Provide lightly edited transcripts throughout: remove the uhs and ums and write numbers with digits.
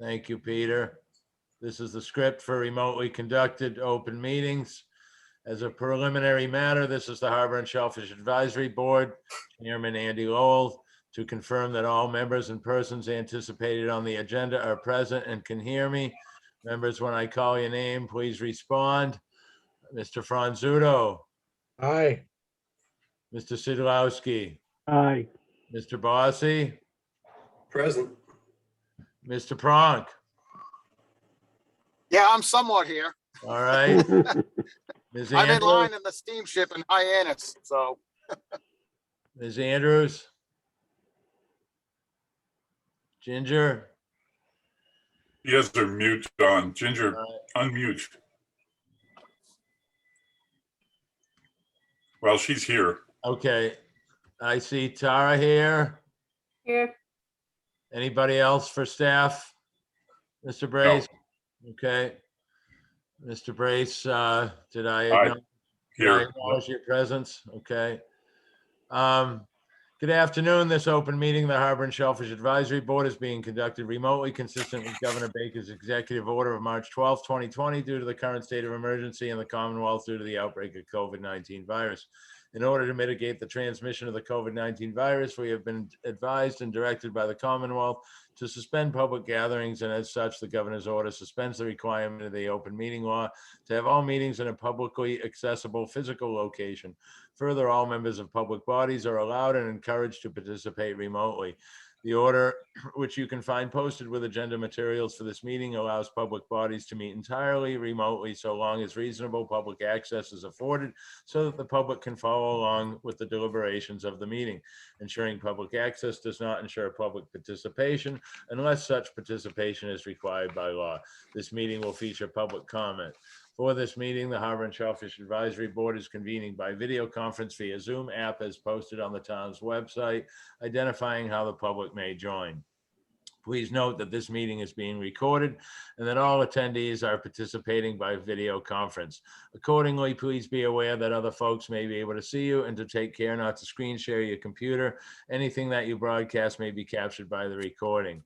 Thank you, Peter. This is the script for remotely conducted open meetings. As a preliminary matter, this is the Harbor and Shellfish Advisory Board, Chairman Andy Lowell, to confirm that all members and persons anticipated on the agenda are present and can hear me. Members, when I call your name, please respond. Mr. Franzuto, Aye. Mr. Sidlowski, Aye. Mr. Bossy, Present. Mr. Pronk. Yeah, I'm somewhat here. All right. Ms. I'm in Andrews, line in the steamship in Hyannis, so Ms. Andrews. Ginger. He has their mute on. Ginger, unmute. Well, she's here. Okay. I see Tara here. Here. Anybody else for staff? Mr. Brace? Okay. Mr. Brace, did I Aye. Here. acknowledge your presence? Okay. Good afternoon. This open meeting, the Harbor and Shellfish Advisory Board, is being conducted remotely consistent with Governor Baker's executive order of March 12, 2020, due to the current state of emergency in the Commonwealth due to the outbreak of COVID-19 virus. In order to mitigate the transmission of the COVID-19 virus, we have been advised and directed by the Commonwealth to suspend public gatherings, and as such, the governor's order suspends the requirement of the open meeting law to have all meetings in a publicly accessible physical location. Further, all members of public bodies are allowed and encouraged to participate remotely. The order, which you can find posted with agenda materials for this meeting, allows public bodies to meet entirely remotely so long as reasonable public access is afforded so that the public can follow along with the deliberations of the meeting. Ensuring public access does not ensure public participation unless such participation is required by law. This meeting will feature public comment. For this meeting, the Harbor and Shellfish Advisory Board is convening by video conference via Zoom app as posted on the town's website, identifying how the public may join. Please note that this meeting is being recorded and that all attendees are participating by video conference. Accordingly, please be aware that other folks may be able to see you and to take care not to screen share your computer. Anything that you broadcast may be captured by the recording.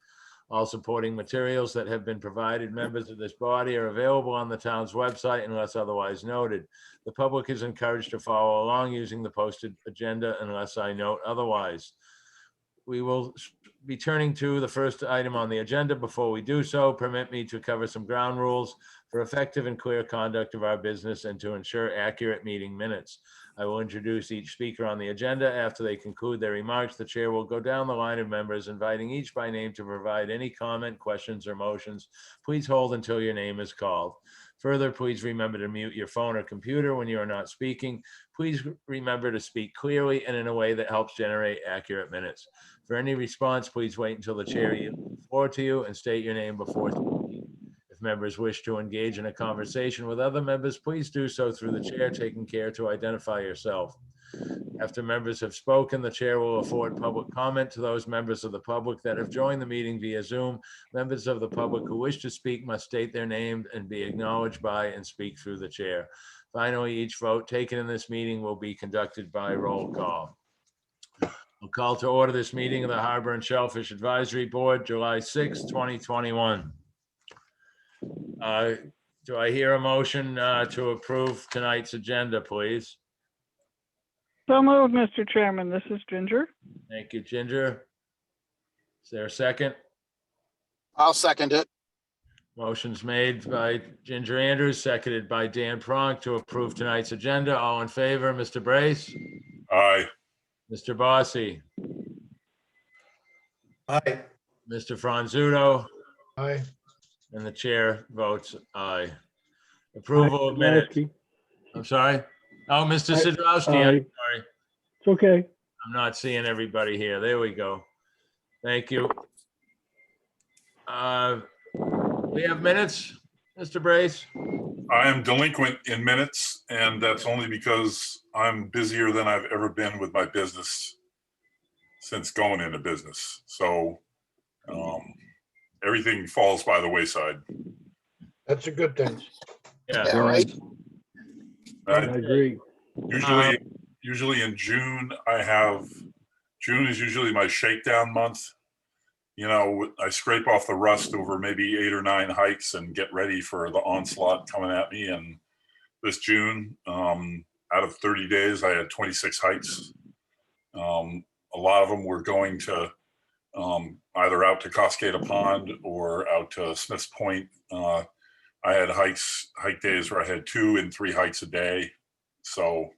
All supporting materials that have been provided members of this body are available on the town's website unless otherwise noted. The public is encouraged to follow along using the posted agenda unless I note otherwise. We will be turning to the first item on the agenda. Before we do so, permit me to cover some ground rules for effective and clear conduct of our business and to ensure accurate meeting minutes. I will introduce each speaker on the agenda. After they conclude their remarks, the chair will go down the line of members, inviting each by name to provide any comment, questions, or motions. Please hold until your name is called. Further, please remember to mute your phone or computer when you are not speaking. Please remember to speak clearly and in a way that helps generate accurate minutes. For any response, please wait until the chair yields the floor to you and state your name before speaking. If members wish to engage in a conversation with other members, please do so through the chair, taking care to identify yourself. After members have spoken, the chair will afford public comment to those members of the public that have joined the meeting via Zoom. Members of the public who wish to speak must state their name and be acknowledged by and speak through the chair. Finally, each vote taken in this meeting will be conducted by roll call. I'll call to order this meeting of the Harbor and Shellfish Advisory Board, July 6, 2021. Do I hear a motion to approve tonight's agenda, please? So moved, Mr. Chairman. This is Ginger. Thank you, Ginger. Is there a second? I'll second it. Motion's made by Ginger Andrews, seconded by Dan Pronk to approve tonight's agenda. All in favor, Mr. Brace, Aye. Mr. Bossy, Aye. Mr. Franzuto, Aye. and the chair votes aye. Approval of minutes. Sidlowski. I'm sorry. Oh, Mr. Aye. Sidlowski, Aye. I'm sorry. It's okay. I'm not seeing everybody here. There we go. Thank you. We have minutes, Mr. Brace? I am delinquent in minutes, and that's only because I'm busier than I've ever been with my business since going into business. So everything falls by the wayside. That's a good thing. Yeah. Yeah, right. I agree. Usually in June, June is usually my shakedown month. I scrape off the rust over maybe 8 or 9 hikes and get ready for the onslaught coming at me. And this June, out of 30 days, I had 26 hikes. A lot of them were going to either out to Cascada Pond or out to Smith's Point. I had hike days where I had 2 and 3 hikes a day. So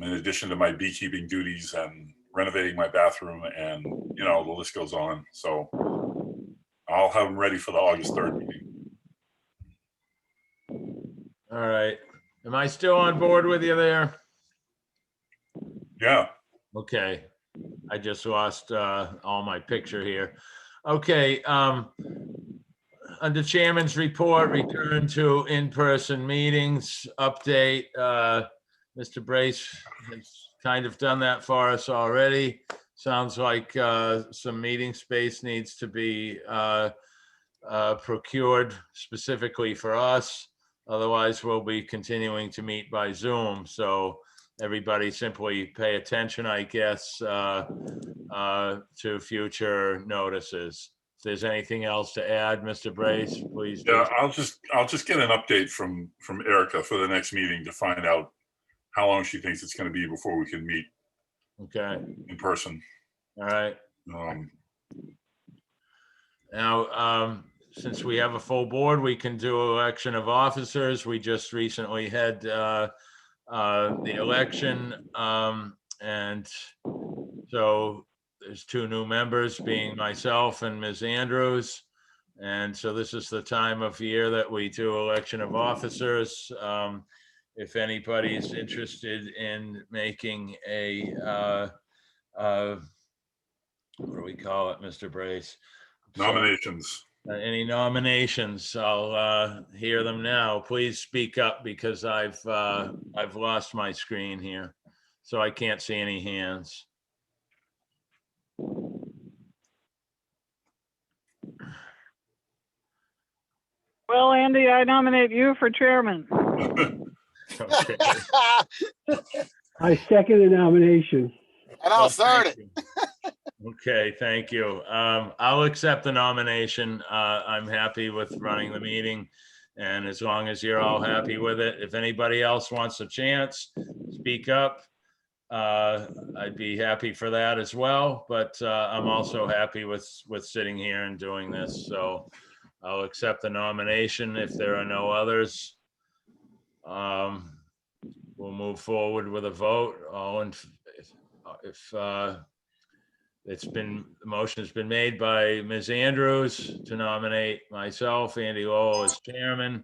in addition to my beekeeping duties and renovating my bathroom, and the list goes on. So I'll have them ready for the August 3rd meeting. All right. Am I still on board with you there? Yeah. Okay. I just lost all my picture here. Okay. Under Chairman's report, return to in-person meetings, update. Mr. Brace has kind of done that for us already. Sounds like some meeting space needs to be procured specifically for us. Otherwise, we'll be continuing to meet by Zoom. So everybody simply pay attention, I guess, to future notices. If there's anything else to add, Mr. Brace, please do. Yeah, I'll just get an update from Erica for the next meeting to find out how long she thinks it's going to be before we can meet Okay, in person. all right. Now, since we have a full board, we can do election of officers. We just recently had the election, and so there's 2 new members, being myself and Ms. Andrews. And so this is the time of year that we do election of officers. If anybody's interested in making a, what do we call it, Mr. Brace? Nominations. Any nominations? I'll hear them now. Please speak up because I've lost my screen here, so I can't see any hands. Well, Andy, I nominate you for chairman. Okay. I second the nomination. And I'll third it. Okay, thank you. I'll accept the nomination. I'm happy with running the meeting. And as long as you're all happy with it, if anybody else wants a chance, speak up. I'd be happy for that as well, but I'm also happy with sitting here and doing this. So I'll accept the nomination if there are no others. We'll move forward with a vote. All in, if the motion has been made by Ms. Andrews to nominate myself, Andy Lowell, as chairman,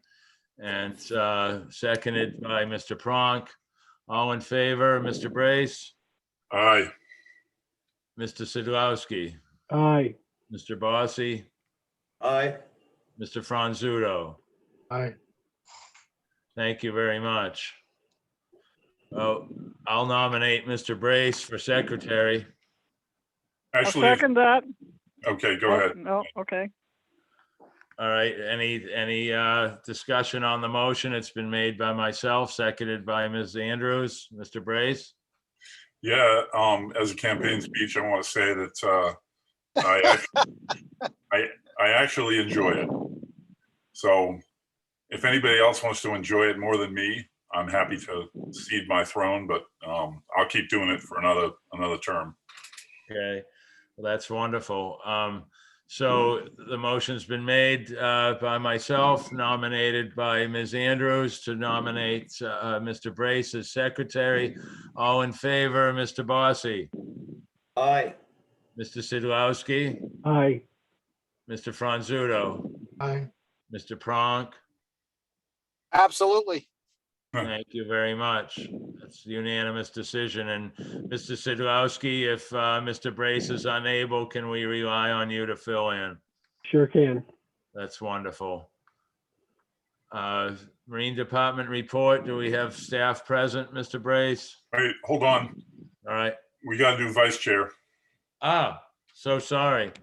and seconded by Mr. Pronk. All in favor, Mr. Brace, Aye. Mr. Sidlowski, Aye. Mr. Bossy, Aye. Mr. Franzuto. Aye. Thank you very much. Oh, I'll nominate Mr. Brace for secretary. I'll Actually, second that. okay, go Oh, ahead. no, okay. All right, any discussion on the motion? It's been made by myself, seconded by Ms. Andrews. Mr. Brace? Yeah, as a campaign speech, I want to say that I actually enjoy it. So if anybody else wants to enjoy it more than me, I'm happy to cede my throne, but I'll keep doing it for another term. Okay, well, that's wonderful. So the motion's been made by myself, nominated by Ms. Andrews to nominate Mr. Brace as secretary. All in favor, Mr. Bossy, Aye. Mr. Sidlowski, Aye. Mr. Franzuto, Aye. Mr. Pronk. Absolutely. Thank you very much. That's a unanimous decision. And Mr. Sidlowski, if Mr. Brace is unable, can we rely on you to fill in? Sure can. That's wonderful. Marine Department report. Do we have staff present, Mr. Brace? Wait, hold on. All right. We got to do vice chair. Ah, so sorry.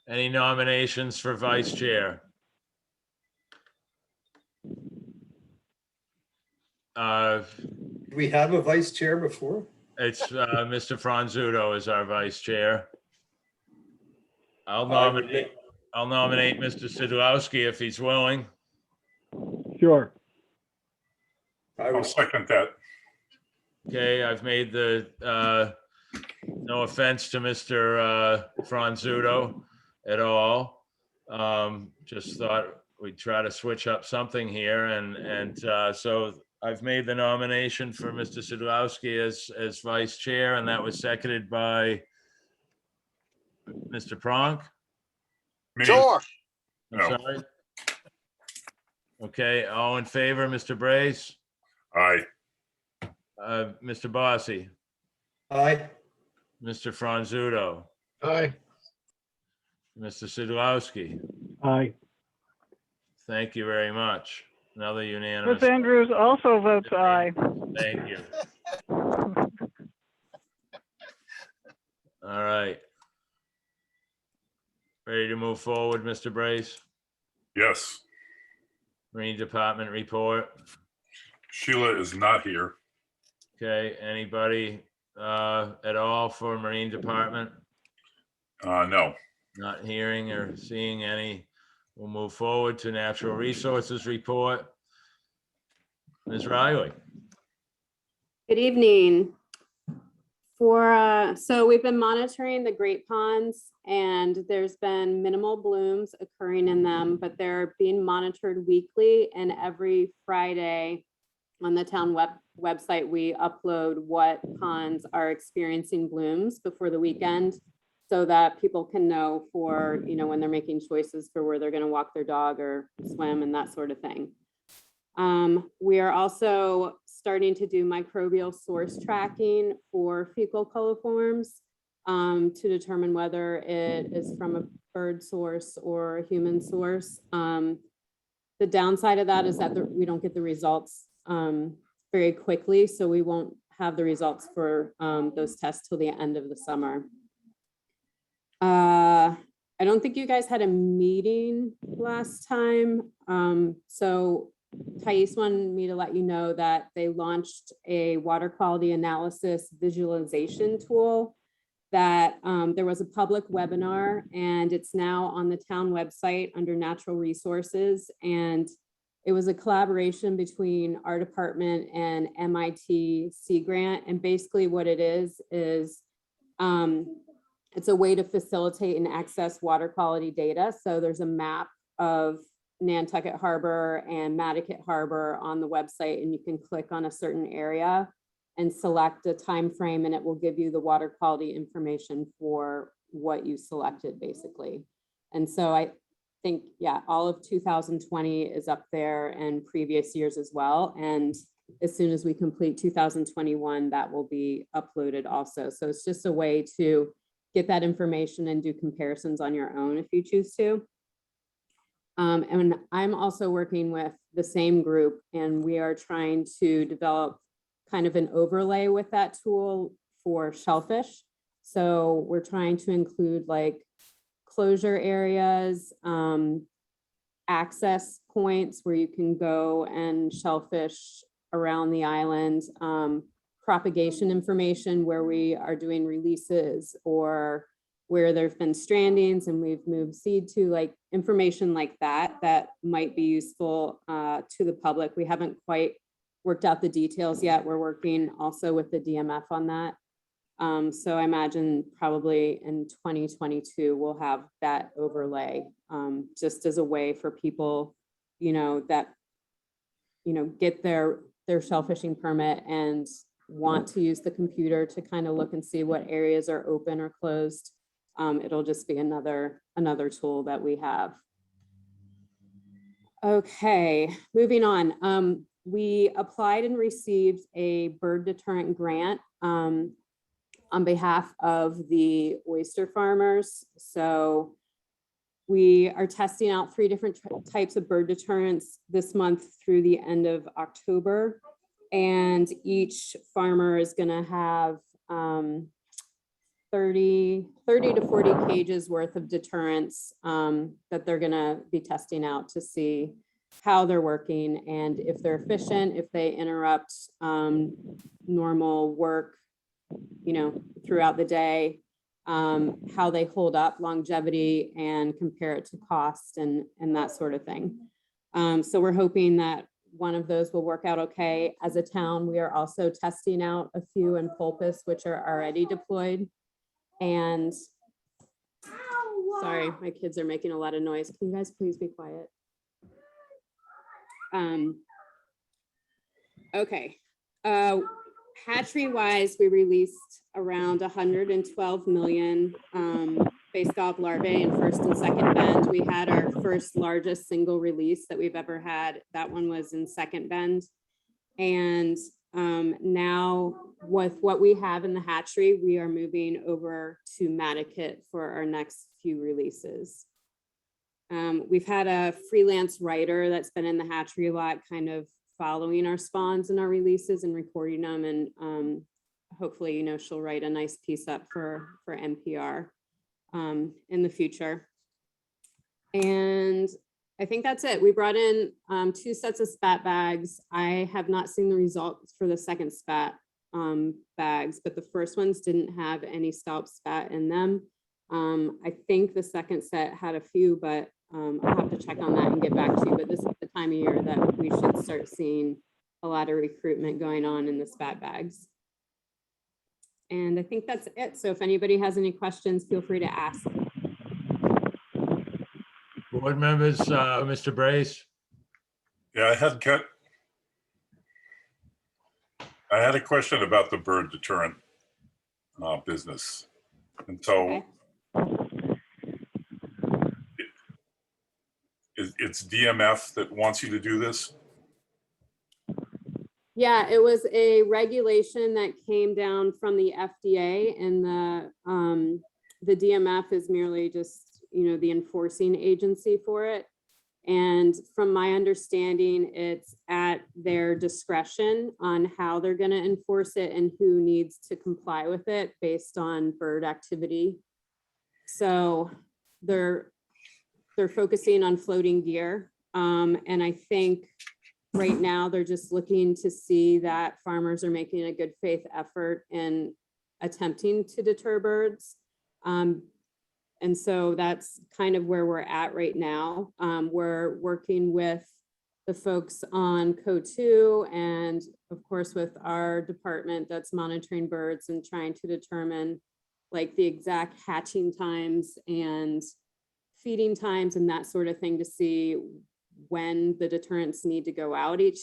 Any nominations for vice chair? Did we have a vice chair before? It's Mr. Franzuto is our vice chair. I'll I would nominate, I'll nominate Mr. Sidlowski if he's willing. Sure. I I'll would, second that. Okay, I've made the, no offense to Mr. Franzuto at all. Just thought we'd try to switch up something here and so I've made the nomination for Mr. Sidlowski as vice chair, and that was seconded by Mr. Pronk. Me, Sure. I'm No. sorry. Okay, all in favor, Mr. Brace, aye. Mr. Bossy, aye. Mr. Franzuto, Aye. Mr. Sidlowski. Aye. Thank you very much. Another unanimous. Ms. Andrews also votes aye. Thank you. All right. Ready to move forward, Mr. Brace? Yes. Marine Department report. Sheila is not here. Okay, anybody at all for Marine Department? No. Not hearing or seeing any. We'll move forward to Natural Resources report. Ms. Riley. Good evening. So we've been monitoring the Great Ponds and there's been minimal blooms occurring in them, but they're being monitored weekly, and every Friday on the town website, we upload what ponds are experiencing blooms before the weekend so that people can know for, when they're making choices for where they're going to walk their dog or swim and that sort of thing. We are also starting to do microbial source tracking for fecal coliforms to determine whether it is from a bird source or a human source. The downside of that is that we don't get the results very quickly, so we won't have the results for those tests till the end of the summer. I don't think you guys had a meeting last time, so Thais wanted me to let you know that they launched a water quality analysis visualization tool that there was a public webinar, and it's now on the town website under natural resources. And it was a collaboration between our department and MIT Sea Grant. And basically what it is it's a way to facilitate and access water quality data. So there's a map of Nantucket Harbor and Mattocket Harbor on the website, and you can click on a certain area and select a time frame, and it will give you the water quality information for what you selected, basically. And so I think, yeah, all of 2020 is up there and previous years as well. And as soon as we complete 2021, that will be uploaded also. So it's just a way to get that information and do comparisons on your own if you choose to. And I'm also working with the same group, and we are trying to develop kind of an overlay with that tool for shellfish. So we're trying to include like closure areas, access points where you can go and shellfish around the island, propagation information where we are doing releases or where there've been strandings and we've moved seed to, like information like that, that might be useful to the public. We haven't quite worked out the details yet. We're working also with the DMF on that. So I imagine probably in 2022, we'll have that overlay just as a way for people, that, get their shellfishing permit and want to use the computer to kind of look and see what areas are open or closed. It'll just be another tool that we have. Okay, moving on. We applied and received a bird deterrent grant on behalf of the oyster farmers. So we are testing out 3 different types of bird deterrents this month through the end of October. And each farmer is gonna have 30 to 40 cages worth of deterrents that they're gonna be testing out to see how they're working and if they're efficient, if they interrupt normal work throughout the day, how they hold up longevity and compare it to cost and that sort of thing. So we're hoping that one of those will work out okay. As a town, we are also testing out a few in Pulpus, which are already deployed. And sorry, my kids are making a lot of noise. Can you guys please be quiet? Okay. Hatchery wise, we released around 112 million based off larvae in first and second bend. We had our first largest single release that we've ever had. That one was in second bend. And now with what we have in the hatchery, we are moving over to Mattakit for our next few releases. We've had a freelance writer that's been in the hatchery a lot, kind of following our spawns and our releases and recording them. And hopefully, she'll write a nice piece up for NPR in the future. And I think that's it. We brought in 2 sets of spat bags. I have not seen the results for the second spat bags, but the first ones didn't have any scallop spat in them. I think the second set had a few, but I'll have to check on that and get back to you. But this is the time of year that we should start seeing a lot of recruitment going on in the spat bags. And I think that's it. So if anybody has any questions, feel free to ask. Board members, Mr. Brace. Yeah, I had a question about the bird deterrent business. And so Okay. it's DMF that wants you to do this? Yeah, it was a regulation that came down from the FDA, and the DMF is merely just, the enforcing agency for it. And from my understanding, it's at their discretion on how they're going to enforce it and who needs to comply with it based on bird activity. So they're focusing on floating gear. And I think right now they're just looking to see that farmers are making a good faith effort in attempting to deter birds. And so that's kind of where we're at right now. We're working with the folks on CO2 and of course with our department that's monitoring birds and trying to determine like the exact hatching times and feeding times and that sort of thing to see when the deterrents need to go out each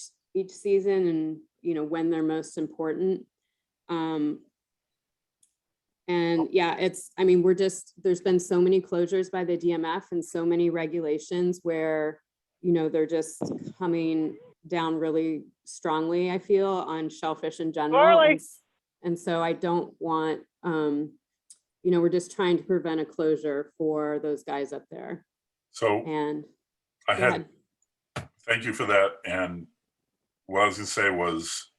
season and when they're most important. And yeah, there's been so many closures by the DMF and so many regulations where, they're just coming down really strongly, I feel, on shellfish in general. And so I don't want, we're just trying to prevent a closure for those guys up there. So And thank you for that. And what I was going to say was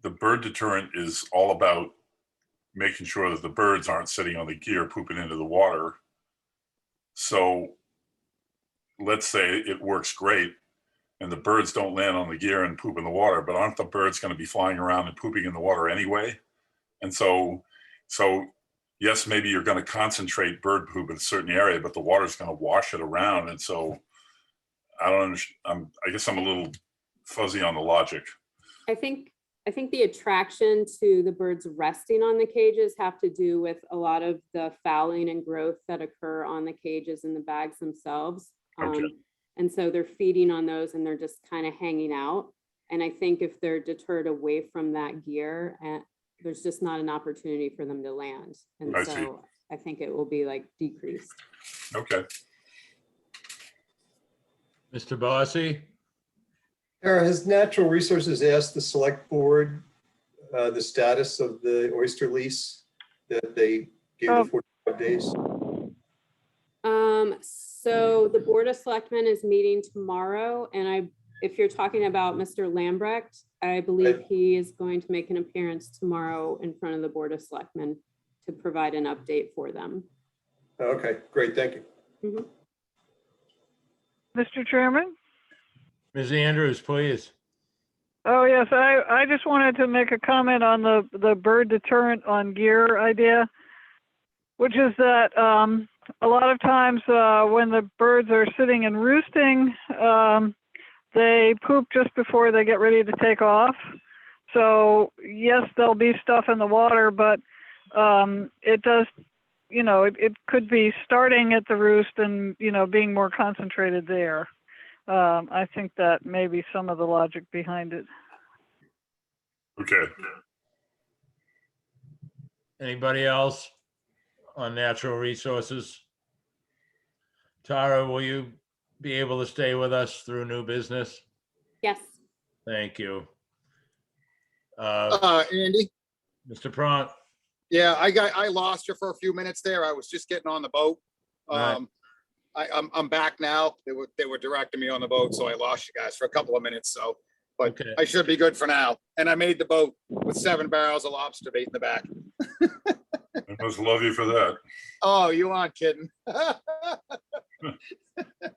the bird deterrent is all about making sure that the birds aren't sitting on the gear pooping into the water. So let's say it works great and the birds don't land on the gear and poop in the water, but aren't the birds going to be flying around and pooping in the water anyway? And so yes, maybe you're going to concentrate bird poop in a certain area, but the water's going to wash it around. And so I don't understand. I guess I'm a little fuzzy on the logic. I think the attraction to the birds resting on the cages have to do with a lot of the fouling and growth that occur on the cages and the bags themselves. Okay. And so they're feeding on those and they're just kind of hanging out. And I think if they're deterred away from that gear, there's just not an opportunity for them to land. And I so see. I think it will be like decreased. Okay. Mr. Bossy. Tara, has Natural Resources asked the select board the status of the oyster lease that they gave the 45 days? So the Board of Selectmen is meeting tomorrow, and if you're talking about Mr. Lambrecht, I believe he is going to make an appearance tomorrow in front of the Board of Selectmen to provide an update for them. Okay, great, thank you. Mr. Chairman, Ms. Andrews, please. Oh, yes, I just wanted to make a comment on the bird deterrent on gear idea, which is that a lot of times when the birds are sitting and roosting, they poop just before they get ready to take off. So yes, there'll be stuff in the water, but it does, it could be starting at the roost and, being more concentrated there. I think that may be some of the logic behind it. Okay. Anybody else on natural resources? Tara, will you be able to stay with us through new business? Yes. Thank you. Andy, Mr. Pront, yeah, I lost you for a few minutes there. I was just getting on the boat. Right. I'm back now. They were directing me on the boat, so I lost you guys for a couple of minutes. So, but Okay. I should be good for now. And I made the boat with 7 barrels of lobster bait in the back. I must love you for that. Oh, you aren't kidding.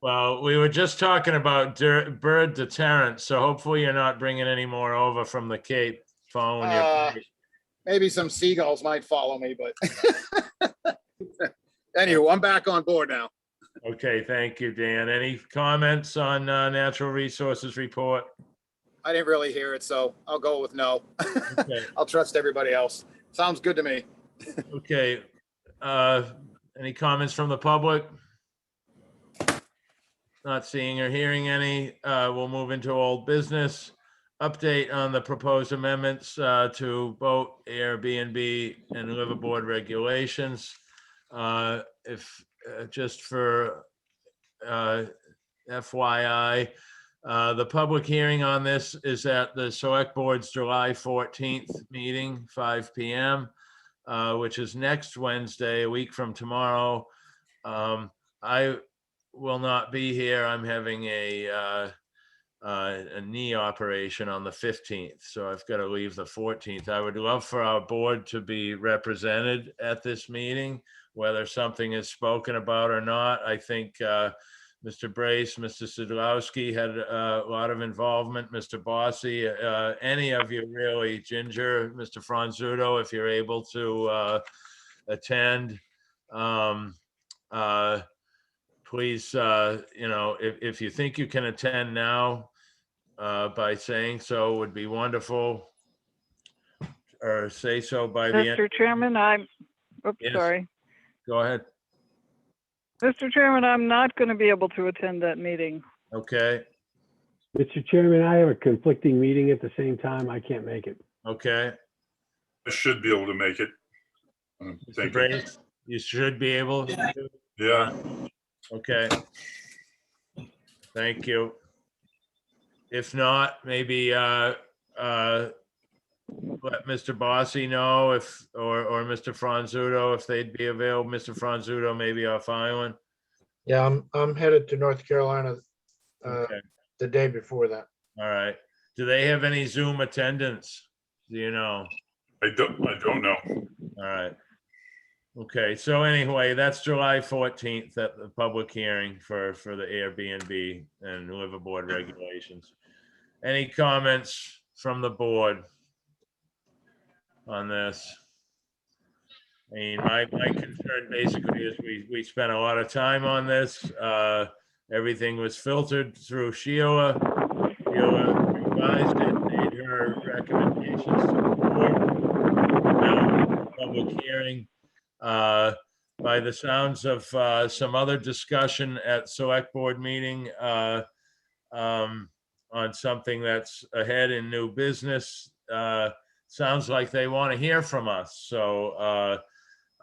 Well, we were just talking about bird deterrent, so hopefully you're not bringing any more over from the Cape following your bait. Maybe some seagulls might follow me, but anyway, I'm back on board now. Okay, thank you, Dan. Any comments on natural resources report? I didn't really hear it, so I'll go with no. Okay. I'll trust everybody else. Sounds good to me. Okay. Any comments from the public? Not seeing or hearing any. We'll move into old business. Update on the proposed amendments to boat, Airbnb, and liveaboard regulations. Just for FYI, the public hearing on this is at the Select Board's July 14th meeting, 5 p.m., which is next Wednesday, a week from tomorrow. I will not be here. I'm having a knee operation on the 15th, so I've got to leave the 14th. I would love for our board to be represented at this meeting, whether something is spoken about or not. I think Mr. Brace, Mr. Sidlowski had a lot of involvement, Mr. Bossy, any of you really, Ginger, Mr. Franzuto, if you're able to attend. Please, if you think you can attend now, by saying so would be wonderful. Or say so by the end. Mr. Chairman, Yes. sorry. Go ahead. Mr. Chairman, I'm not going to be able to attend that meeting. Okay, Mr. Chairman, I have a conflicting meeting at the same time. I can't make it. okay. I should be able to make it. Mr. Thank you. Brace, you should be able to. Yeah, Okay. Thank you. If not, maybe let Mr. Bossy know or Mr. Franzuto if they'd be available. Mr. Franzuto, maybe off island. Yeah, I'm headed to North Carolina Okay, the day before that. all right. Do they have any Zoom attendance? Do you know? I don't know. All right. Okay, so anyway, that's July 14th at the public hearing for the Airbnb and liveaboard regulations. Any comments from the board on this? I mean, my concern basically is we spent a lot of time on this. Everything was filtered through Sheila. Sheila revised it, made her recommendations to the board. Now, public hearing. By the sounds of some other discussion at select board meeting on something that's ahead in new business, sounds like they want to hear from us. So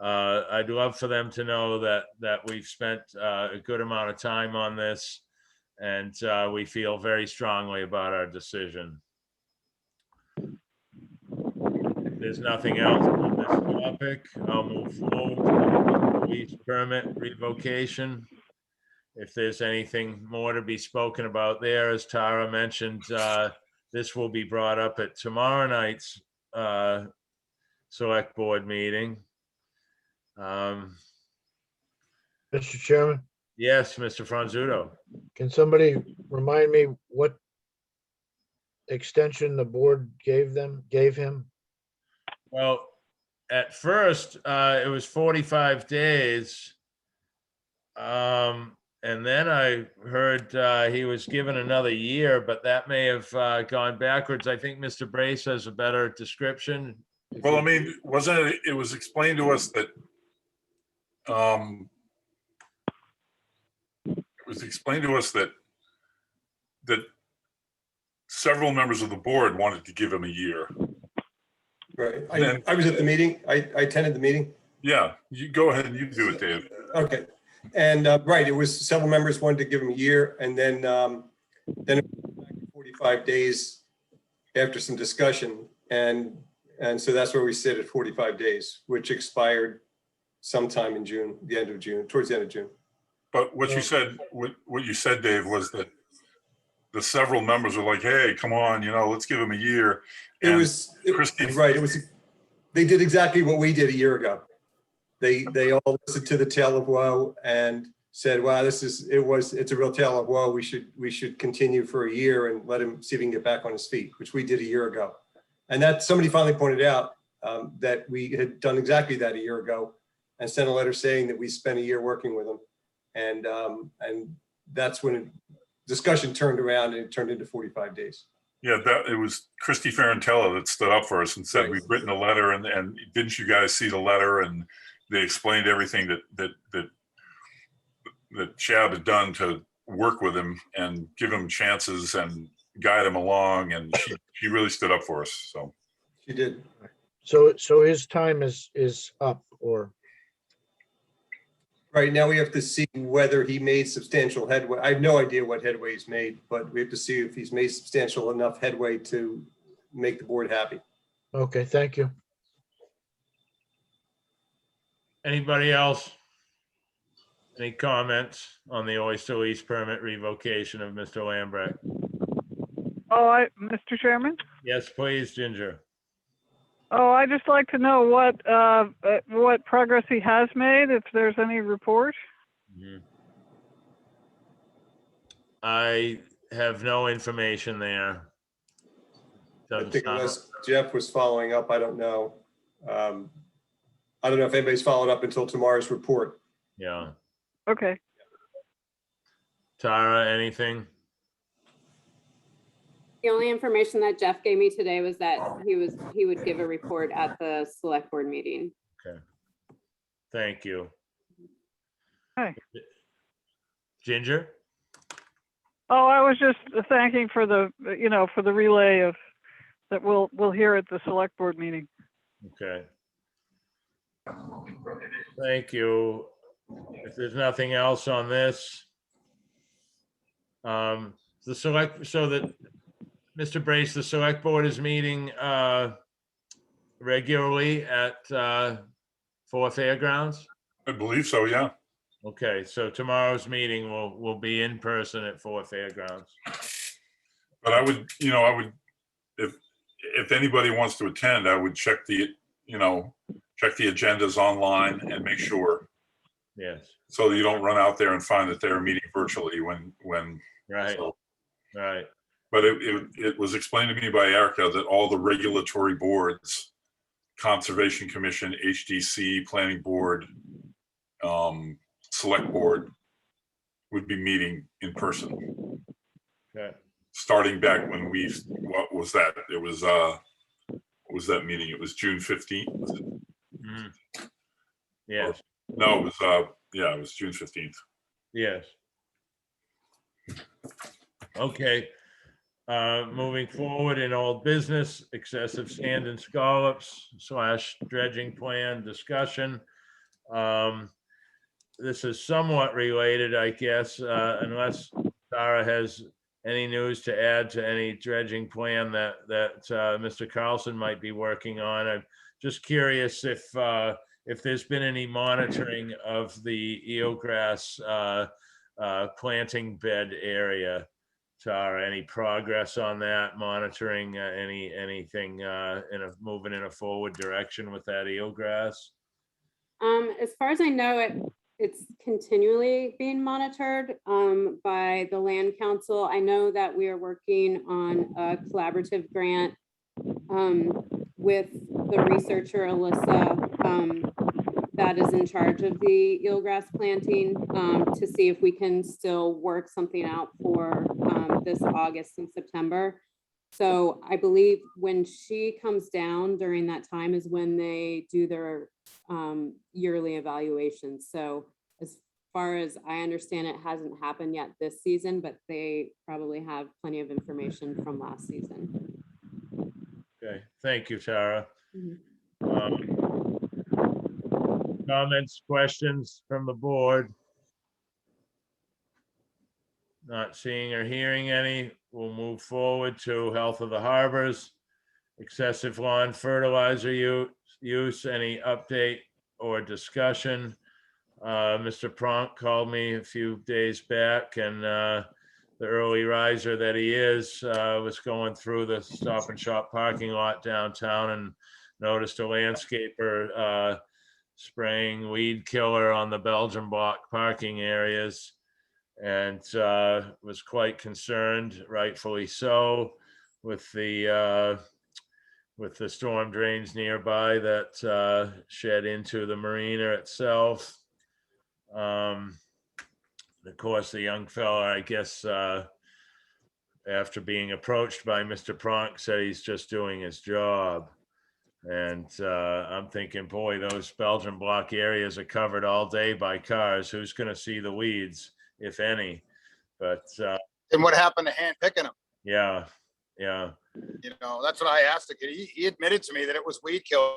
I'd love for them to know that we've spent a good amount of time on this, and we feel very strongly about our decision. If there's nothing else on this topic, I'll move forward to the police permit revocation. If there's anything more to be spoken about there, as Tara mentioned, this will be brought up at tomorrow night's select board meeting. Mr. Chairman, Yes, Mr. Franzuto. can somebody remind me what extension the board gave him? Well, at first, it was 45 days. And then I heard he was given another year, but that may have gone backwards. I think Mr. Brace has a better description. Well, I mean, wasn't it, it was explained to us that, it was explained to us that several members of the board wanted to give him a year. Right. Then- I was at the meeting. I attended the meeting. Yeah, you go ahead and you do it, Dave. Okay. And, right, it was several members wanted to give him a year and then it was back to 45 days after some discussion. And so that's where we sit at 45 days, which expired sometime in June, the end of June, towards the end of June. But what you said, what you said, Dave, was that the several members were like, hey, come on, let's give him a year. It And was, Christie- right, they did exactly what we did a year ago. They all listened to the tale of woe and said, wow, it's a real tale of woe. We should continue for a year and let him see if he can get back on his feet, which we did a year ago. And that somebody finally pointed out that we had done exactly that a year ago and sent a letter saying that we spent a year working with him. And that's when discussion turned around and it turned into 45 days. Yeah, it was Christy Ferrantella that stood up for us and said, Right. we've written a letter and didn't you guys see the letter? And they explained everything that Shab had done to work with him and give him chances and guide him along. And she really stood up for us. So She did. So his time is up, or? Right now, we have to see whether he made substantial headway. I have no idea what headway he's made, but we have to see if he's made substantial enough headway to make the board happy. Okay, thank you. Anybody else? Any comments on the oyster lease permit revocation of Mr. Lambrecht? Oh, Mr. Chairman? Yes, please, Ginger. Oh, I'd just like to know what progress he has made, if there's any report. Mhm. I have no information there. I Doesn't think sound- unless Jeff was following up, I don't know. I don't know if anybody's followed up until tomorrow's report. Yeah. Okay. Tara, anything? The only information that Jeff gave me today was that he would give a report at the select board meeting. Okay. Thank you. Hi. Ginger? Oh, I was just thanking for the relay of that we'll hear at the select board meeting. Okay. Thank you. If there's nothing else on this, Mr. Brace, the select board is meeting regularly at Four Fairgrounds. I believe so, yeah. Okay, so tomorrow's meeting will be in person at Four Fairgrounds. But I would, if anybody wants to attend, I would check the agendas online and make sure, Yes, so that you don't run out there and find that they're meeting virtually when. right, so- right. But it was explained to me by Erica that all the regulatory boards, Conservation Commission, HDC, Planning Board, Select Board, would be meeting in person, Okay. starting back when what was that? It was, what was that meeting? It was June 15th. Mhm. Yes, No, it was, it was June 15th. yes. Okay. Moving forward in old business, excessive sand and scallops / dredging plan discussion. This is somewhat related, I guess, unless Sarah has any news to add to any dredging plan that Mr. Carlson might be working on. I'm just curious if there's been any monitoring of the eelgrass planting bed area. Tara, any progress on that? Monitoring anything moving in a forward direction with that eelgrass? As far as I know, It's continually being monitored by the land council. I know that we are working on a collaborative grant with the researcher Alyssa that is in charge of the eelgrass planting to see if we can still work something out for this August and September. So I believe when she comes down during that time is when they do their yearly evaluations. So as far as I understand, it hasn't happened yet this season, but they probably have plenty of information from last season. Okay, thank you, Tara. Mhm. Comments, questions from the board? Not seeing or hearing any, we'll move forward to health of the harbors. Excessive lawn fertilizer use, any update or discussion? Mr. Pronk called me a few days back, and the early riser that he is was going through the Stop and Shop parking lot downtown and noticed a landscaper spraying weed killer on the Belgian block parking areas, and was quite concerned, rightfully so, with the storm drains nearby that shed into the marina itself. Of course, the young fella, I guess, after being approached by Mr. Pronk, said he's just doing his job. And I'm thinking, boy, those Belgian block areas are covered all day by cars. Who's going to see the weeds, if any? But And what happened to hand picking them? yeah, yeah. You know, that's what I asked the kid. He admitted to me that it was weed killer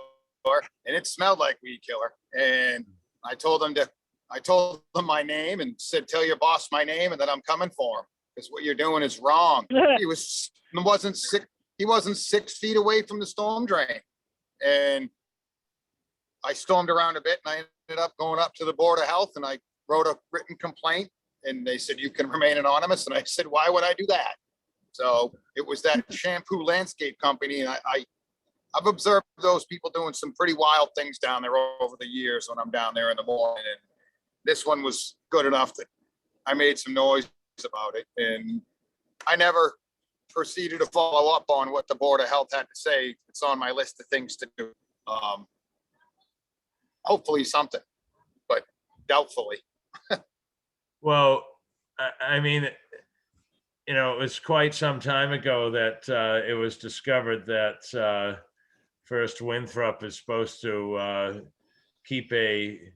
and it smelled like weed killer. And I told him my name and said, tell your boss my name and that I'm coming for him because what you're doing is wrong. He wasn't 6 feet away from the storm drain. And I stormed around a bit and I ended up going up to the Board of Health and I wrote a written complaint and they said, you can remain anonymous. And I said, why would I do that? So it was that shampoo landscape company. And I've observed those people doing some pretty wild things down there over the years when I'm down there in the morning. And this one was good enough that I made some noise about it. And I never proceeded to follow up on what the Board of Health had to say. It's on my list of things to do. Hopefully something, but doubtfully. Well, I mean, you know, it was quite some time ago that it was discovered that First Winthrop is supposed to keep a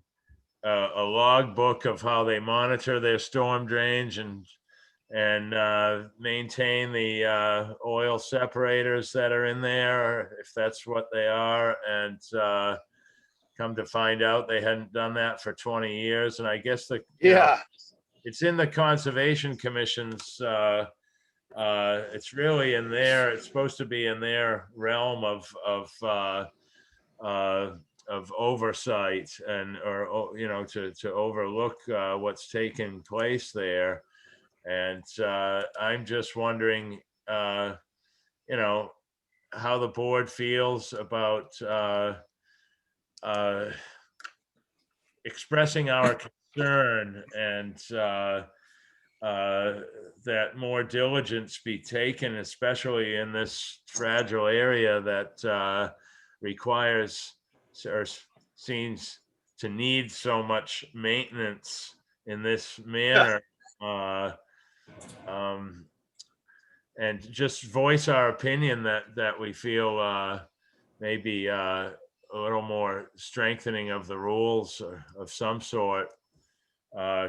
log book of how they monitor their storm drains and maintain the oil separators that are in there, if that's what they are. And come to find out, they hadn't done that for 20 years. And I guess it's in the Conservation Commission's. It's really in there. It's supposed to be in their realm of oversight and or you know to overlook what's taking place there. And I'm just wondering, you know, how the board feels about expressing our concern and that more diligence be taken, especially in this fragile area that requires or seems to need so much maintenance in this manner. And just voice our opinion that we feel maybe a little more strengthening of the rules of some sort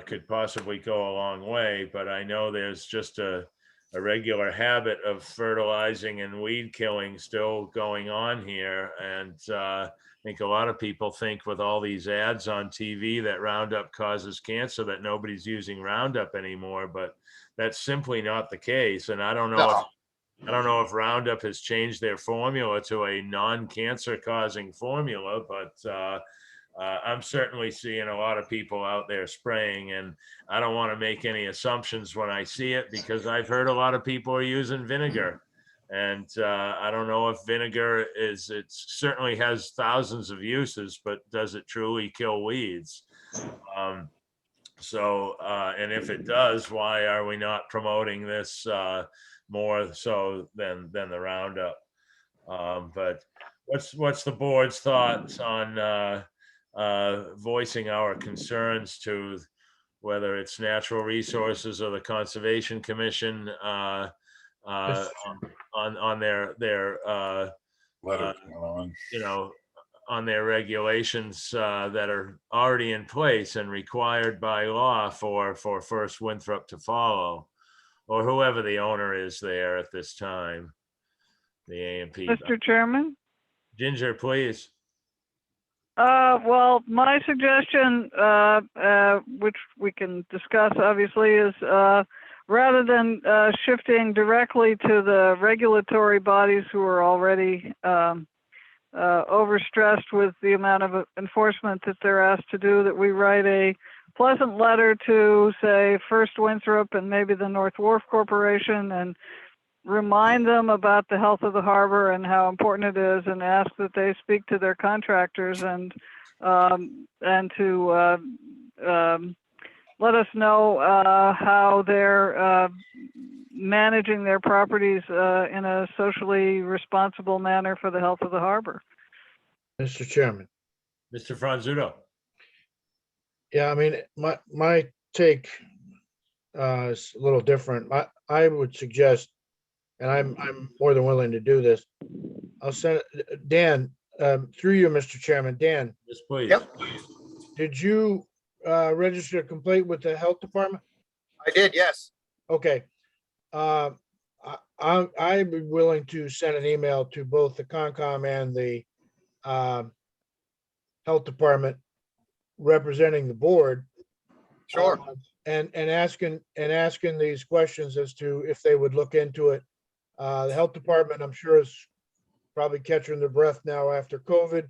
could possibly go a long way. But I know there's just a regular habit of fertilizing and weed killing still going on here. And I think a lot of people think with all these ads on TV that Roundup causes cancer, that nobody's using Roundup anymore, but that's simply not the case. And I don't know if Roundup has changed their formula to a non-cancer causing formula, but I'm certainly seeing a lot of people out there spraying, and I don't want to make any assumptions when I see it because I've heard a lot of people are using vinegar. And I don't know if vinegar it certainly has thousands of uses, but does it truly kill weeds? And if it does, why are we not promoting this more so than the Roundup? But what's the board's thoughts on voicing our concerns to whether it's Natural Resources or the Conservation Commission on their Letter. on their regulations that are already in place and required by law for First Winthrop to follow, or whoever the owner is there at this time, the A&P. Mr. Chairman? Ginger, please. Well, my suggestion, which we can discuss obviously, is rather than shifting directly to the regulatory bodies who are already overstressed with the amount of enforcement that they're asked to do, that we write a pleasant letter to, say, First Winthrop and maybe the North Wharf Corporation, and remind them about the health of the harbor and how important it is, and ask that they speak to their contractors and to let us know how they're managing their properties in a socially responsible manner for the health of the harbor. Mr. Chairman. Mr. Franzuto. Yeah, I mean, my take is a little different. I would suggest, and I'm more than willing to do this. I'll send Dan, through you, Mr. Chairman. Dan, Yes, please. Yep. did you register a complaint with the health department? I did, yes. Okay. I'd be willing to send an email to both the Concom and the health department representing the board. Sure. And asking these questions as to if they would look into it. The health department, I'm sure, is probably catching their breath now after COVID,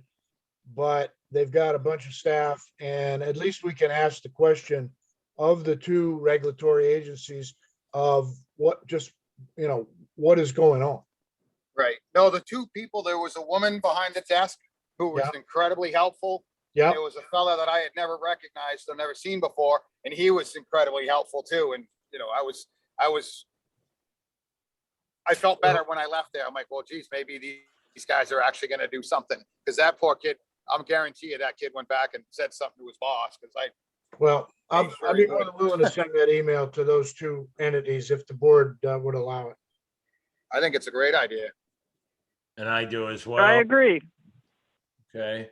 but they've got a bunch of staff, and at least we can ask the question of the two regulatory agencies of what what is going on. Right. No, the two people, there was a woman behind the desk who was incredibly helpful. Yeah. There was a fella that I had never recognized or never seen before, and he was incredibly helpful too. And I felt better when I left there. I'm like, well, geez, maybe these guys are actually going to do something, because that poor kid, I'm guarantee you that kid went back and said something to his boss. I'd be more than willing to send that email to those two entities if the board would allow it. I think it's a great idea. And I do as well. I agree. Okay.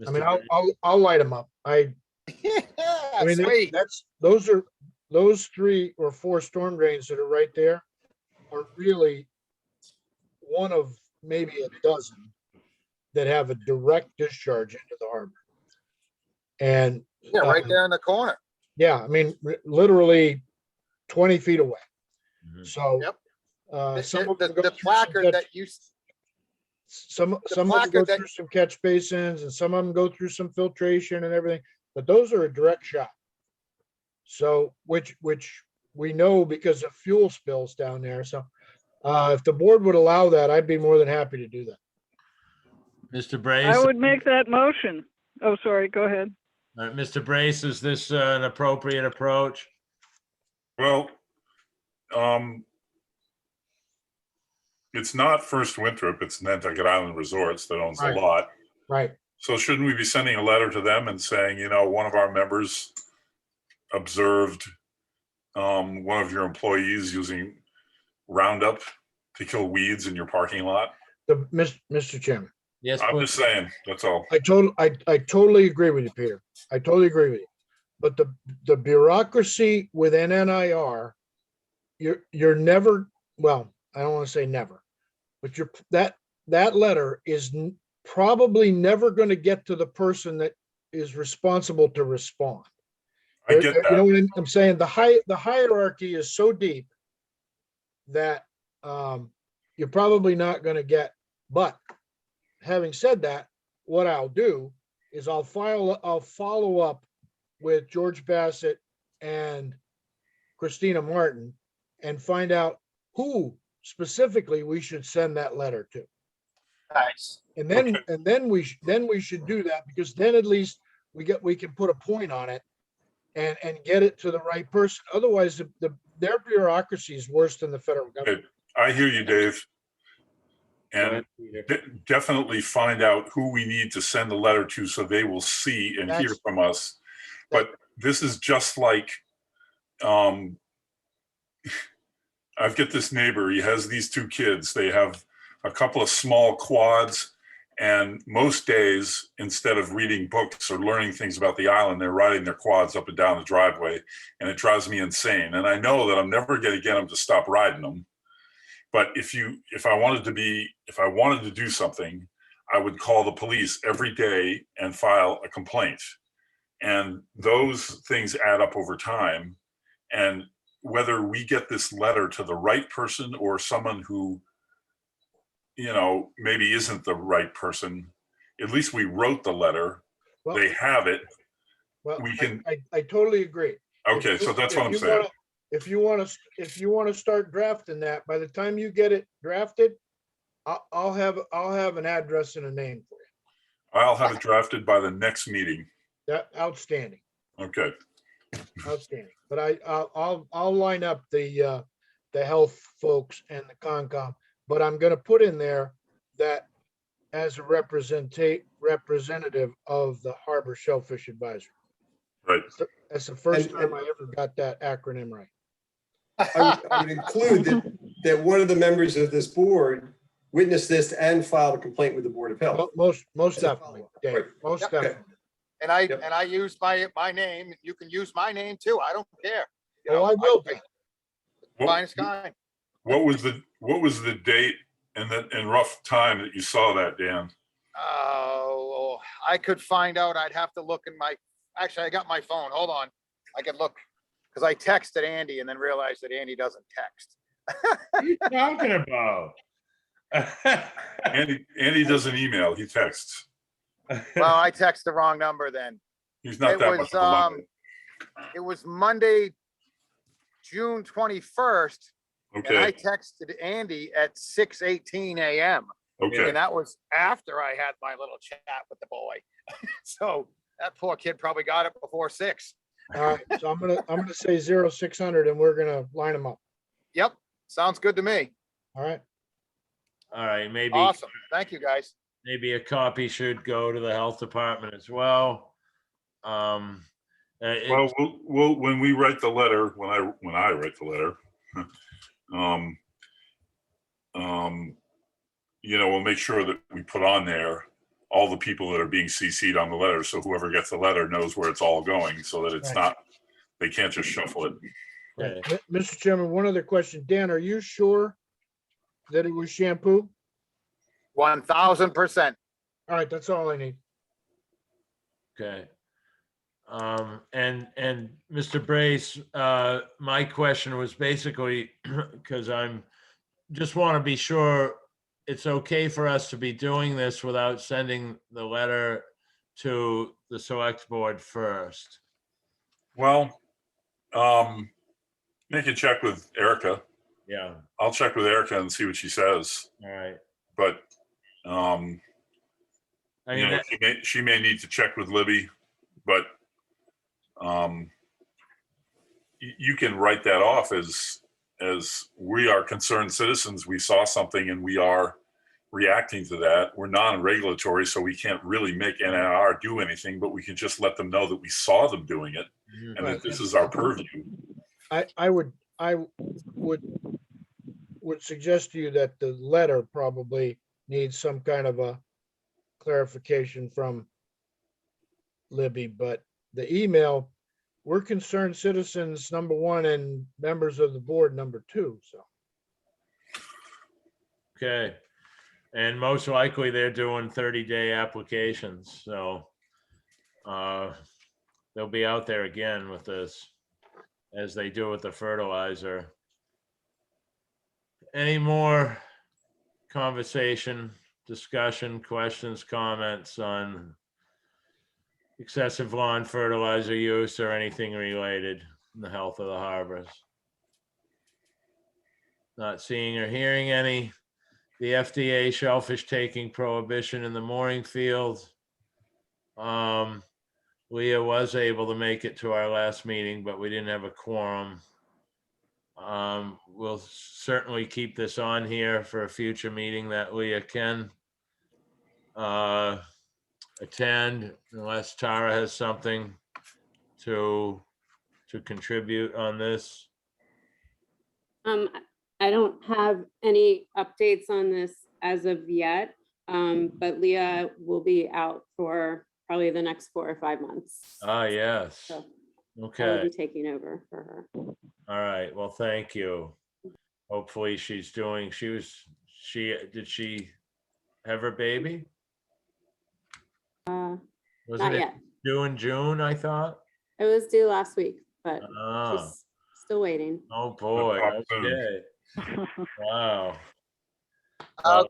I mean, I'll light them up. I mean, Sweet. those 3 or 4 storm drains that are right there are really one of maybe a dozen that have a direct discharge into the harbor. And Yeah, right there in the corner. yeah, I mean, literally 20 feet away. Mhm. So Yep. some of them go The through some placard that you, some of them go placard that- through some catch basins, and some of them go through some filtration and everything, but those are a direct shot. So which we know because of fuel spills down there. So if the board would allow that, I'd be more than happy to do that. Mr. Brace. I would make that motion. Oh, sorry, go ahead. Mr. Brace, is this an appropriate approach? Well, it's not First Winthrop, it's Nantucket Island Resorts that owns the Right. lot. Right. So shouldn't we be sending a letter to them and saying, one of our members observed one of your employees using Roundup to kill weeds in your parking lot? Mr. Chairman, Yes, I'm please. just saying, that's all. I totally agree with you, Peter. I totally agree with you. But the bureaucracy with NNIR, you're never, well, I don't want to say never, but that letter is probably never going to get to the person that is responsible to respond. I get that. You know what I'm saying? The hierarchy is so deep that you're probably not going to get. But having said that, what I'll do is I'll follow up with George Bassett and Christina Martin and find out who specifically we should send that letter to. Nice. And then, Okay. then we should do that, because then at least we can put a point on it and get it to the right person. Otherwise, their bureaucracy is worse than the federal government. Okay, I hear you, Dave. Go And ahead, Peter. definitely find out who we need to send the letter to so they will see and hear That's- from us. But this is just like, I've got this neighbor, he has these two kids. They have a couple of small quads, and most days, instead of reading books or learning things about the island, they're riding their quads up and down the driveway, and it drives me insane. And I know that I'm never going to get them to stop riding them. But if I wanted to do something, I would call the police every day and file a complaint. And those things add up over time. And whether we get this letter to the right person or someone who, maybe isn't the right person, at least we wrote the letter. Well- They have it. Well, We can- I totally agree. Okay, so that's what I'm saying. If you want to start drafting that, by the time you get it drafted, I'll have an address and a name for you. I'll have it drafted by the next meeting. That outstanding, Okay. outstanding. But I'll line up the health folks and the Concom, but I'm gonna put in there that as a representative of the Harbor Shellfish Advisory. Right. That's the first And- time I ever got that acronym right. I would include that one of the members of this board witnessed this and filed a complaint with the Board of Health. Most definitely, Dave, Right. most Yep. definitely. And I used my name. You can use my name too. I don't care. You Oh, know, I will be. Finest kind. What was the date and rough time that you saw that, Dan? Oh, I could find out. I'd have to look in actually, I got my phone. Hold on. I could look, because I texted Andy and then realized that Andy doesn't text. What are you talking about? Andy doesn't email, he texts. Well, I texted the wrong number then. He's not It that was, much of a lump. It was Monday, June 21st, and I Okay, texted Andy at 6:18 a.m. okay. And that was after I had my little chat with the boy. So that poor kid probably got it before 6. All right, so I'm gonna say 0600 and we're gonna line them up. Yep, sounds good to me. All right, All right, maybe. Awesome. Thank you, guys. Maybe a copy should go to the health department as well. Well, we'll when we write the letter, when I write the letter, we'll make sure that we put on there all the people that are being CC'd on the letter, so whoever gets the letter knows where it's all going, so that it's Right. not, they can't just shuffle it. Okay. Mr. Chairman, one other question. Dan, are you sure that it was shampoo? 1000%. All right, that's all I need. Okay. And Mr. Brace, my question was basically, because just want to be sure it's okay for us to be doing this without sending the letter to the select board first. Well, make a check with Erica. Yeah, I'll check with Erica and see what she says, all right. but, I mean, she may need to check with Libby, but, you can write that off as we are concerned citizens. We saw something and we are reacting to that. We're non-regulatory, so we can't really make NIR do anything, but we can just let them know that we saw them doing it and that this is our purview. I would suggest to you that the letter probably needs some kind of a clarification from Libby, but the email, we're concerned citizens, number one, and members of the board, number two, so. okay. And most likely they're doing 30-day applications, so they'll be out there again with this, as they do with the fertilizer. Any more conversation, discussion, questions, comments on excessive lawn fertilizer use or anything related in the health of the harbors? Not seeing or hearing any. The FDA shellfish taking prohibition in the mooring field. Leah was able to make it to our last meeting, but we didn't have a quorum. We'll certainly keep this on here for a future meeting that Leah can attend, unless Tara has something to contribute on this. I don't have any updates on this as of yet, but Leah will be out for probably the next 4 or 5 months. Yes. So I will Okay. be taking over for her. All right. Well, thank you. Hopefully she's doing, did she have her baby? Not Wasn't it yet. due in June, I thought? It was due last week, but Ah, she's still waiting. oh boy. Pop soon. Okay. Wow.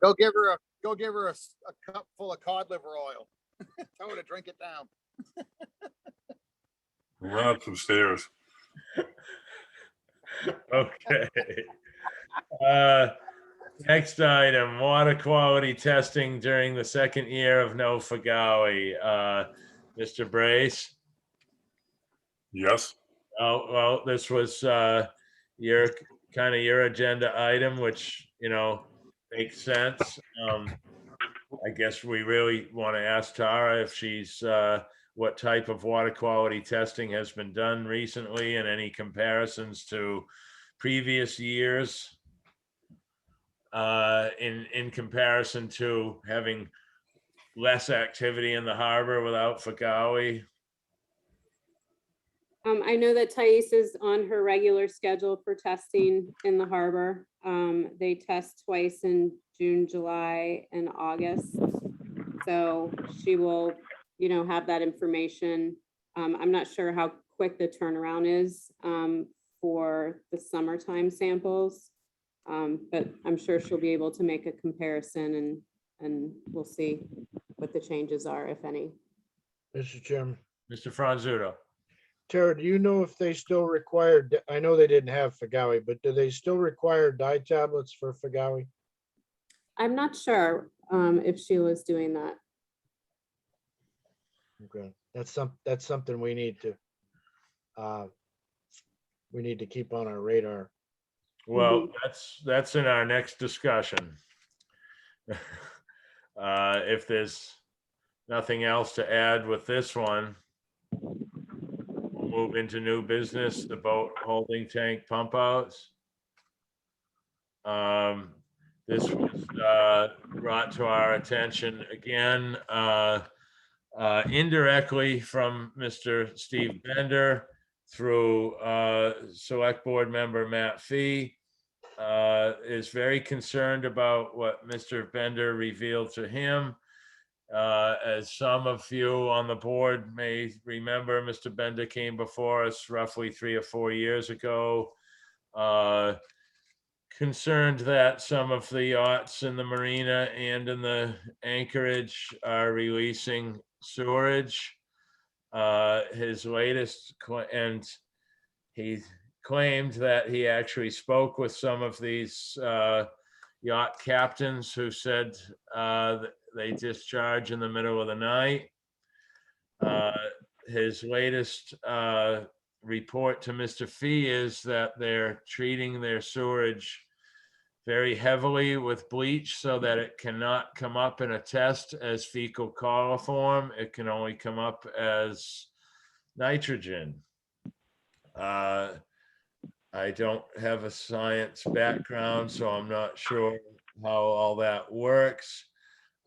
Go give her a cup full of cod liver oil. Tell her to drink it down. Run up some stairs. Okay. Next item, water quality testing during the second year of No Fagawi. Mr. Brace? Yes. Oh, well, this was your agenda item, which, makes sense. I guess we really want to ask Tara if she's what type of water quality testing has been done recently and any comparisons to previous years in comparison to having less activity in the harbor without Fagawi. I know that Thais is on her regular schedule for testing in the harbor. They test twice in June, July, and August. So she will, have that information. I'm not sure how quick the turnaround is for the summertime samples. But I'm sure she'll be able to make a comparison and we'll see what the changes are, if any. Mr. Chairman. Mr. Franzuto. Tara, do you know if they still require, I know they didn't have Fagawi, but do they still require dye tablets for Fagawi? I'm not sure if Sheila's doing that. Okay, that's something we need to keep on our radar. Well, that's in our next discussion. If there's nothing else to add with this one, we'll move into new business, the boat holding tank pump outs. This was brought to our attention again, indirectly from Mr. Steve Bender through Select Board member Matt Fee. Is very concerned about what Mr. Bender revealed to him. As some of you on the board may remember, Mr. Bender came before us roughly 3 or 4 years ago, concerned that some of the yachts in the marina and in the anchorage are releasing sewerage. His latest, and he claimed that he actually spoke with some of these yacht captains who said that they discharge in the middle of the night. His latest report to Mr. Fee is that they're treating their sewerage very heavily with bleach so that it cannot come up in a test as fecal coliform. It can only come up as nitrogen. I don't have a science background, so I'm not sure how all that works.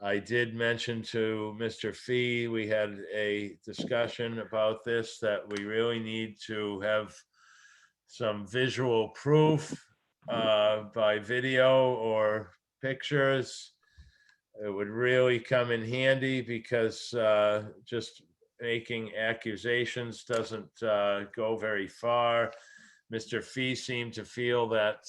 I did mention to Mr. Fee, we had a discussion about this, that we really need to have some visual proof by video or pictures. It would really come in handy because just making accusations doesn't go very far. Mr. Fee seemed to feel that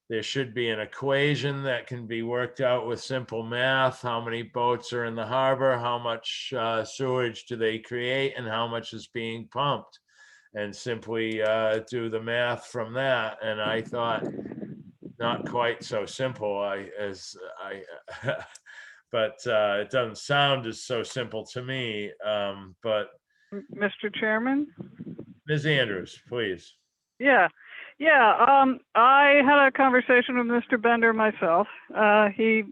there should be an equation that can be worked out with simple math. How many boats are in the harbor? How much sewage do they create? And how much is being pumped? And simply do the math from that. And I thought not quite so simple but it doesn't sound as so simple to me. But Mr. Chairman? Ms. Andrews, please. Yeah, yeah. I had a conversation with Mr. Bender myself. He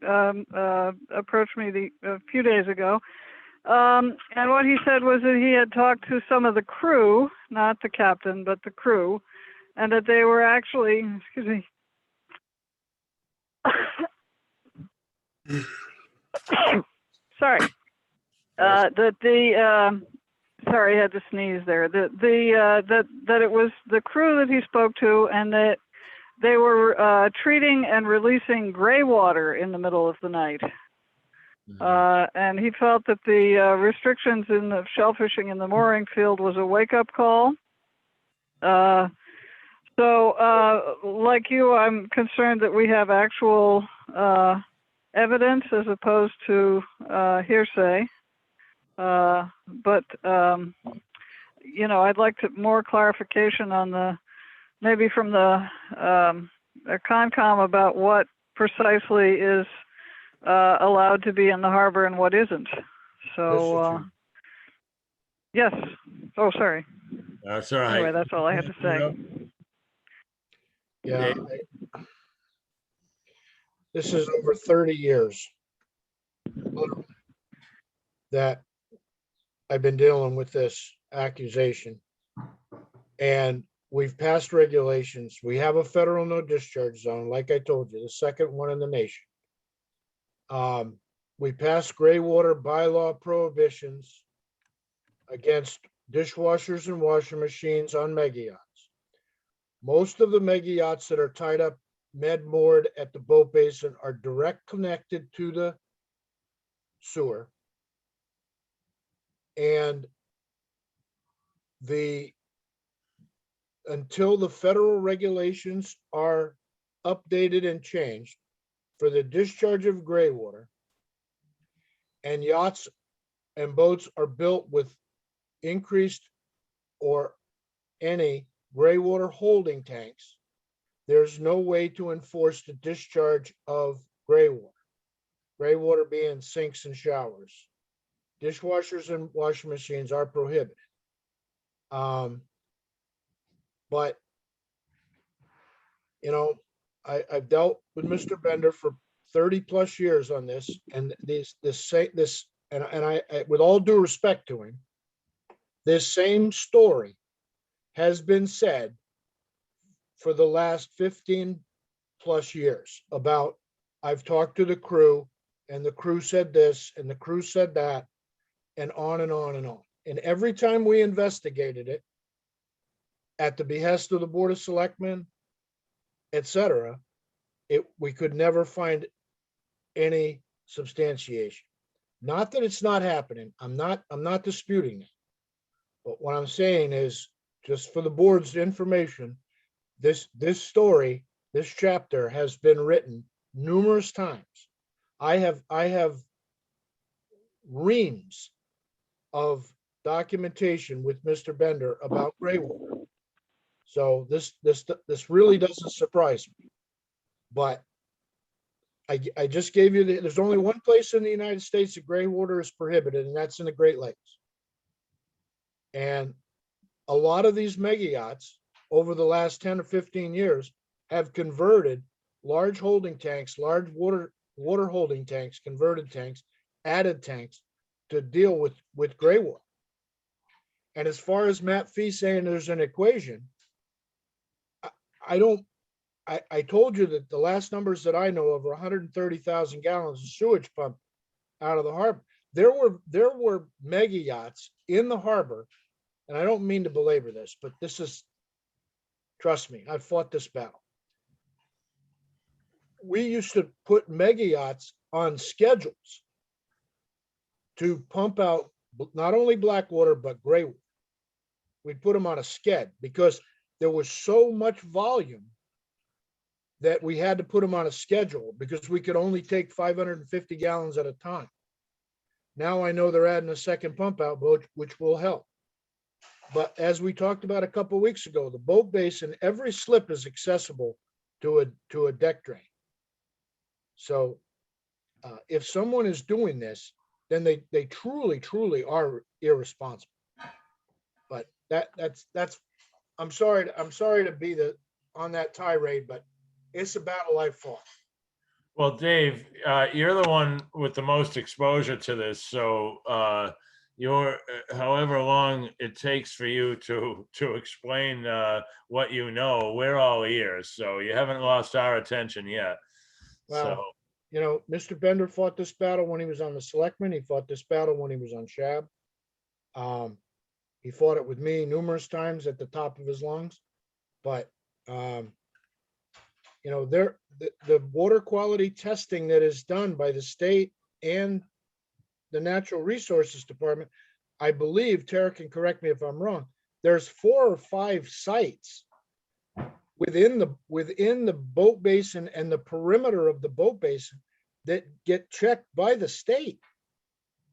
approached me a few days ago. And what he said was that he had talked to some of the crew, not the captain, but the crew, and that they were actually, excuse me. Sorry. Sorry, I had to sneeze there. That it was the crew that he spoke to, and that they were treating and releasing gray water in the middle of the night. And he felt that the restrictions in the shellfishing in the mooring field was a wake-up call. So, like you, I'm concerned that we have actual evidence as opposed to hearsay. But you know, I'd like more clarification on maybe from the Concom about what precisely is allowed to be in the harbor and what isn't. So, yes. Oh, sorry. That's all right. Anyway, that's all I had to say. Yeah. This is over 30 years literally, that I've been dealing with this accusation. And we've passed regulations. We have a federal no discharge zone, like I told you, the second one in the nation. We passed gray water bylaw prohibitions against dishwashers and washing machines on mega yachts. Most of the mega yachts that are tied up moored at the boat basin are direct connected to the sewer. And until the federal regulations are updated and changed for the discharge of gray water, and yachts and boats are built with increased or any gray water holding tanks, there's no way to enforce the discharge of gray water. Gray water being sinks and showers. Dishwashers and washing machines are prohibited. But, you know, I've dealt with Mr. Bender for 30 plus years on this, and I, with all due respect to him, this same story has been said for the last 15 plus years about, I've talked to the crew and the crew said this and the crew said that, and on and on and on. And every time we investigated it at the behest of the Board of Selectmen, etc., we could never find any substantiation. Not that it's not happening. I'm not disputing it. But what I'm saying is, just for the board's information, this story, this chapter has been written numerous times. I have reams of documentation with Mr. Bender about gray water. So this really doesn't surprise me. But I just gave you there's only one place in the United States that gray water is prohibited, and that's in the Great Lakes. And a lot of these mega yachts over the last 10 or 15 years have converted large holding tanks, large water holding tanks, converted tanks, added tanks to deal with gray water. And as far as Matt Fee saying there's an equation, I told you that the last numbers that I know of are 130,000 gallons of sewage pumped out of the harbor. There were mega yachts in the harbor, and I don't mean to belabor this, but this is, trust me, I've fought this battle. We used to put mega yachts on schedules to pump out not only black water, but gray water. We'd put them on a sked because there was so much volume that we had to put them on a schedule because we could only take 550 gallons at a time. Now I know they're adding a second pump out boat, which will help. But as we talked about a couple of weeks ago, the boat basin, every slip is accessible to a deck drain. So if someone is doing this, then they truly are irresponsible. But that's, I'm sorry to be on that tirade, but it's a battle I fought. Well, Dave, you're the one with the most exposure to this, so you're, however long it takes for you to explain what you know, we're all ears. So you haven't lost our attention yet. So Well, you know, Mr. Bender fought this battle when he was on the selectmen. He fought this battle when he was on SHAB. He fought it with me numerous times at the top of his lungs. But, you know, the water quality testing that is done by the state and the Natural Resources Department, I believe, Tara can correct me if I'm wrong, there's 4 or 5 sites within the boat basin and the perimeter of the boat basin that get checked by the state.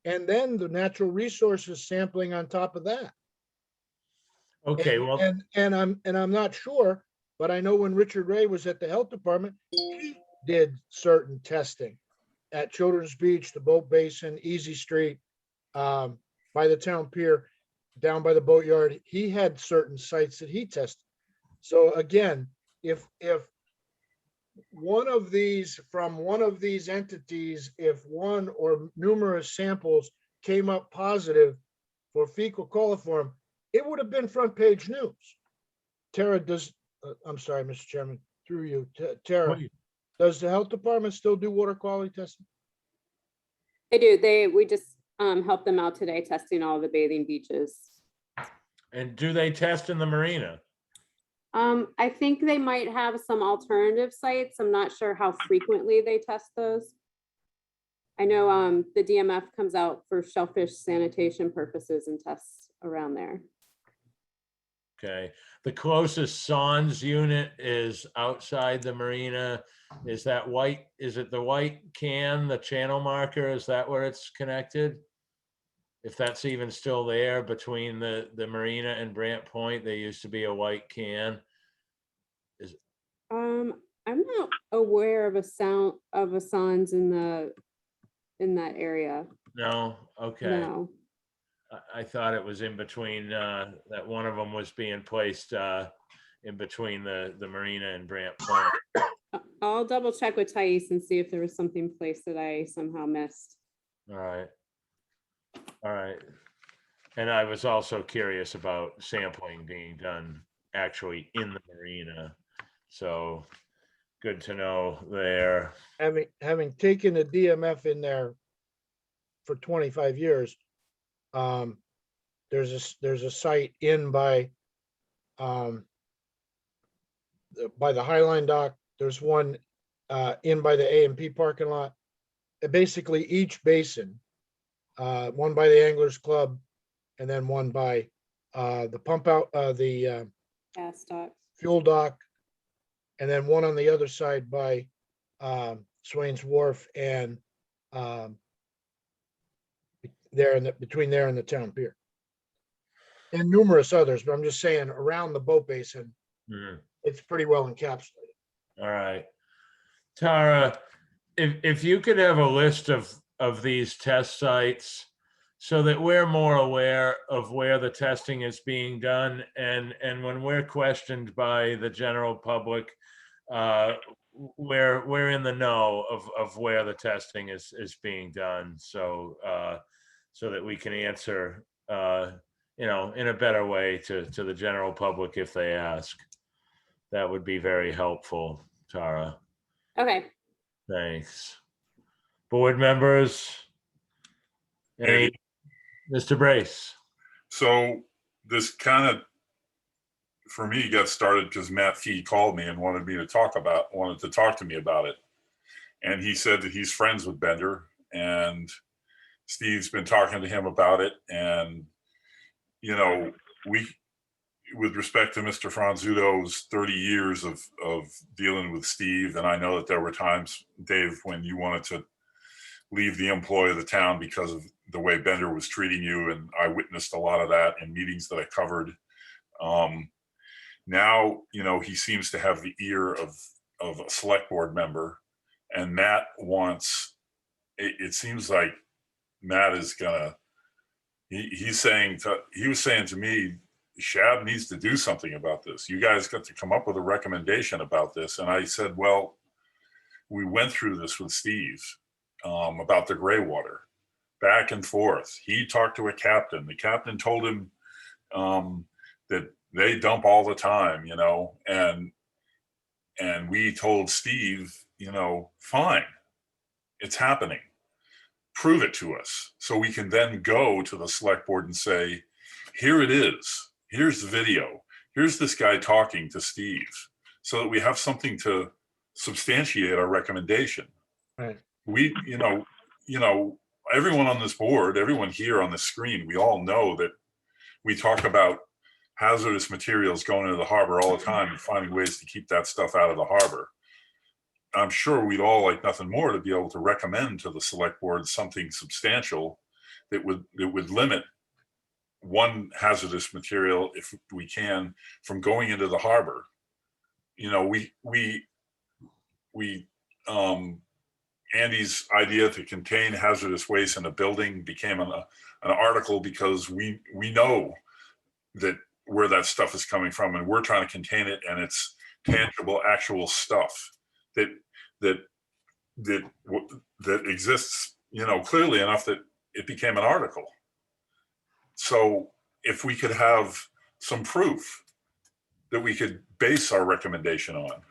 And then the natural resources sampling on top of that. okay, And- well, and I'm not sure, but I know when Richard Ray was at the health department, he did certain testing at Children's Beach, the boat basin, Easy Street, by the town pier, down by the boatyard. He had certain sites that he tested. So again, if one of these, from one of these entities, if one or numerous samples came up positive for fecal coliform, it would have been front page news. Tara, I'm sorry, Mr. Chairman, through you, Tara, please. does the health department still do water quality testing? They do. We just helped them out today, testing all the bathing beaches. And do they test in the marina? I think they might have some alternative sites. I'm not sure how frequently they test those. I know the DMF comes out for shellfish sanitation purposes and tests around there. Okay, the closest SONS unit is outside the marina. Is that white? Is it the white can, the channel marker? Is that where it's connected? If that's even still there between the marina and Brant Point, there used to be a white can. I'm not aware of a SONS in that area. No, okay. No. I thought it was in between, that one of them was being placed in between the marina and Brant Point. I'll double check with Thais and see if there was something placed that I somehow missed. All right. All right. And I was also curious about sampling being done actually in the marina. So good to know there. Having taken the DMF in there for 25 years, there's a site in by the Highline dock. There's one in by the A&P parking lot. Basically each basin, one by the Anglers Club, and then one by the pump out, the Gas stocks. fuel dock, and then one on the other side by Swain's Wharf and there in the, between there and the town pier. And numerous others, but I'm just saying around the boat basin, Hmm. it's pretty well encapsulated. All right. Tara, if you could have a list of these test sites so that we're more aware of where the testing is being done, and when we're questioned by the general public, we're in the know of where the testing is being done, so so that we can answer you know, in a better way to the general public if they ask. That would be very helpful, Tara. Okay. Thanks. Board members? Any, Maybe. Mr. Brace? So this kind of, for me, got started because Matt Fee called me and wanted to talk to me about it. And he said that he's friends with Bender, and Steve's been talking to him about it. And, you know, with respect to Mr. Franzuto's 30 years of dealing with Steve, and I know that there were times, Dave, when you wanted to leave the employ of the town because of the way Bender was treating you, and I witnessed a lot of that in meetings that I covered. Now, you know, he seems to have the ear of of a select board member, and Matt wants, it seems like Matt is gonna, he was saying to me, Shab needs to do something about this. You guys got to come up with a recommendation about this. And I said, well, we went through this with Steve about the gray water, back and forth. He talked to a captain. The captain told him that they dump all the time, you know, and we told Steve, you know, fine, it's happening. Prove it to us so we can then go to the select board and say, here it is. Here's the video. Here's this guy talking to Steve, so that we have something to substantiate our recommendation. Right. We, you know, everyone on this board, everyone here on the screen, we all know that we talk about hazardous materials going into the harbor all the time and finding ways to keep that stuff out of the harbor. I'm sure we'd all like nothing more to be able to recommend to the select board something substantial that would limit one hazardous material, if we can, from going into the harbor. You know, Andy's idea to contain hazardous waste in a building became an article because we know that where that stuff is coming from, and we're trying to contain it, and it's tangible, actual stuff that exists, you know, clearly enough that it became an article. So if we could have some proof that we could base our recommendation on,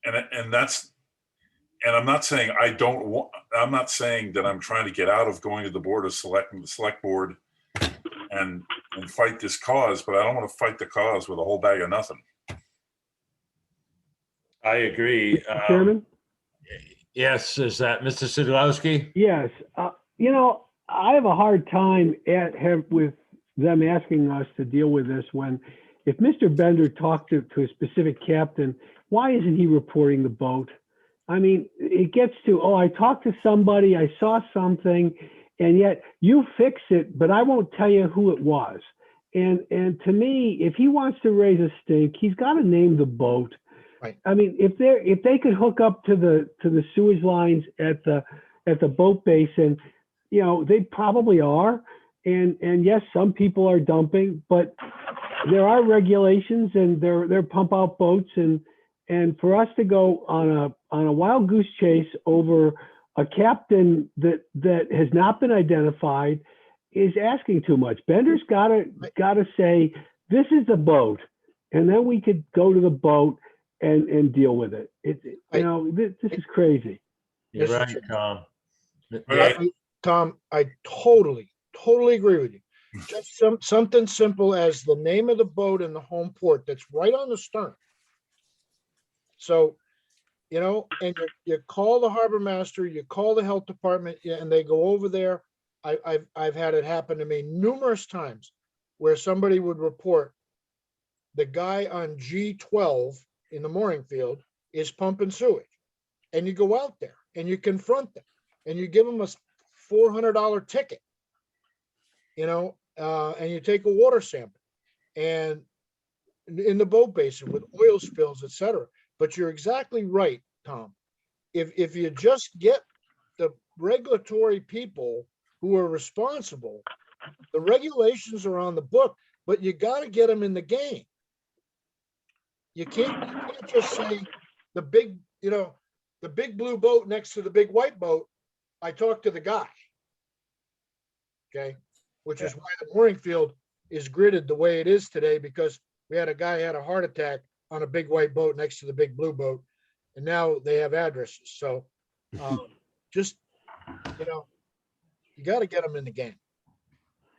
and I'm not saying I'm not saying that I'm trying to get out of going to the board of selecting the select board and fight this cause, but I don't want to fight the cause with a whole bag of nothing. I agree. Mr. Chairman? Yes, is that Mr. Sidlowski? Yes. You know, I have a hard time with them asking us to deal with this when, if Mr. Bender talked to a specific captain, why isn't he reporting the boat? I mean, it gets to, oh, I talked to somebody, I saw something, and yet you fix it, but I won't tell you who it was. And to me, if he wants to raise a stink, he's got to name the boat. Right. I mean, if they could hook up to the sewage lines at the boat basin, you know, they probably are. And yes, some people are dumping, but there are regulations, and they're pump out boats, and for us to go on a wild goose chase over a captain that has not been identified is asking too much. Bender's gotta say, this is the boat, and then we could go to the boat and deal with it. This is crazy. You're Mr. right, Chair. Tom. Tom, I totally agree with you. Just something simple as the name of the boat and the home port that's right on the stern. So, you know, and you call the harbor master, you call the health department, and they go over there. I've had it happen to me numerous times where somebody would report the guy on G12 in the mooring field is pumping sewage, and you go out there and you confront them and you give them a $400 ticket, you know, and you take a water sample and in the boat basin with oil spills, etc. But you're exactly right, Tom. If you just get the regulatory people who are responsible, the regulations are on the book, but you got to get them in the game. You can't just say the big blue boat next to the big white boat. I talked to the guy. Okay. Which is why the mooring field is gridded the way it is today, because we had a guy had a heart attack on a big white boat next to the big blue boat, and now they have addresses. So just, you know, you got to get them in the game.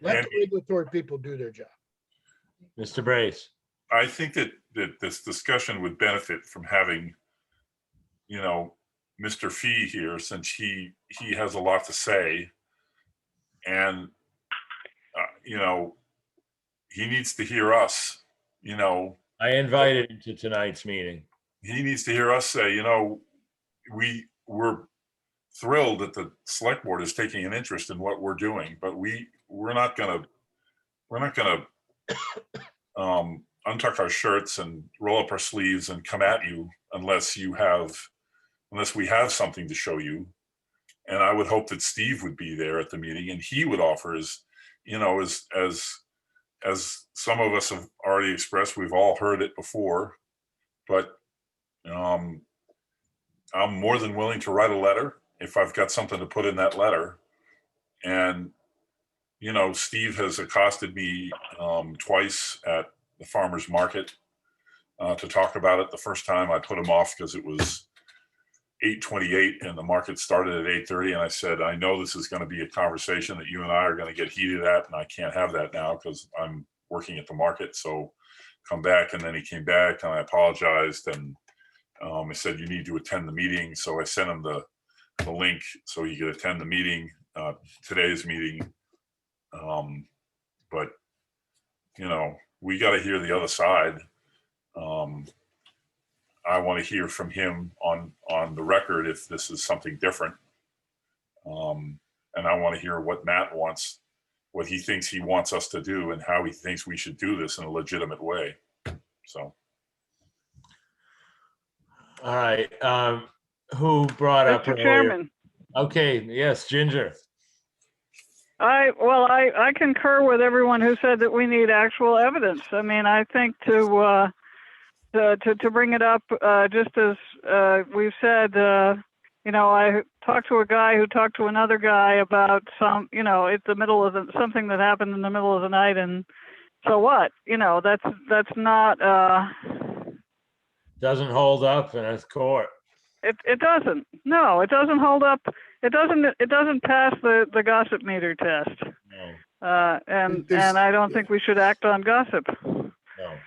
Let the regulatory people do their job. Mr. Brace. I think that this discussion would benefit from having, you know, Mr. Fee here, since he has a lot to say, and you know, he needs to hear us. You know, I invited him to tonight's meeting. He needs to hear us say, you know, we're thrilled that the select board is taking an interest in what we're doing, but we're not gonna untuck our shirts and roll up our sleeves and come at you unless we have something to show you. And I would hope that Steve would be there at the meeting and he would offer his, as some of us have already expressed, we've all heard it before, but I'm more than willing to write a letter if I've got something to put in that letter. And, Steve has accosted me twice at the farmer's market to talk about it. The first time I put him off because it was 8:28 and the market started at 8:30. And I said, I know this is going to be a conversation that you and I are going to get heated at, and I can't have that now because I'm working at the market. So come back. And then he came back and I apologized. And I said, you need to attend the meeting. So I sent him the link so he could attend the meeting, today's meeting. But, we got to hear the other side. I want to hear from him on the record if this is something different. And I want to hear what Matt wants, what he thinks he wants us to do and how he thinks we should do this in a legitimate way. So. All right. Who brought up Mr. earlier? Chairman, Okay, yes, Ginger. I concur with everyone who said that we need actual evidence. I mean, I think to bring it up, just as we've said, I talked to a guy who talked to another guy about it's the middle of something that happened in the middle of the night, and so what? That's not. Doesn't hold up in a court. It doesn't. No, it doesn't hold up. It doesn't pass the gossip meter test. No, And There's- I don't think we should act on gossip. no.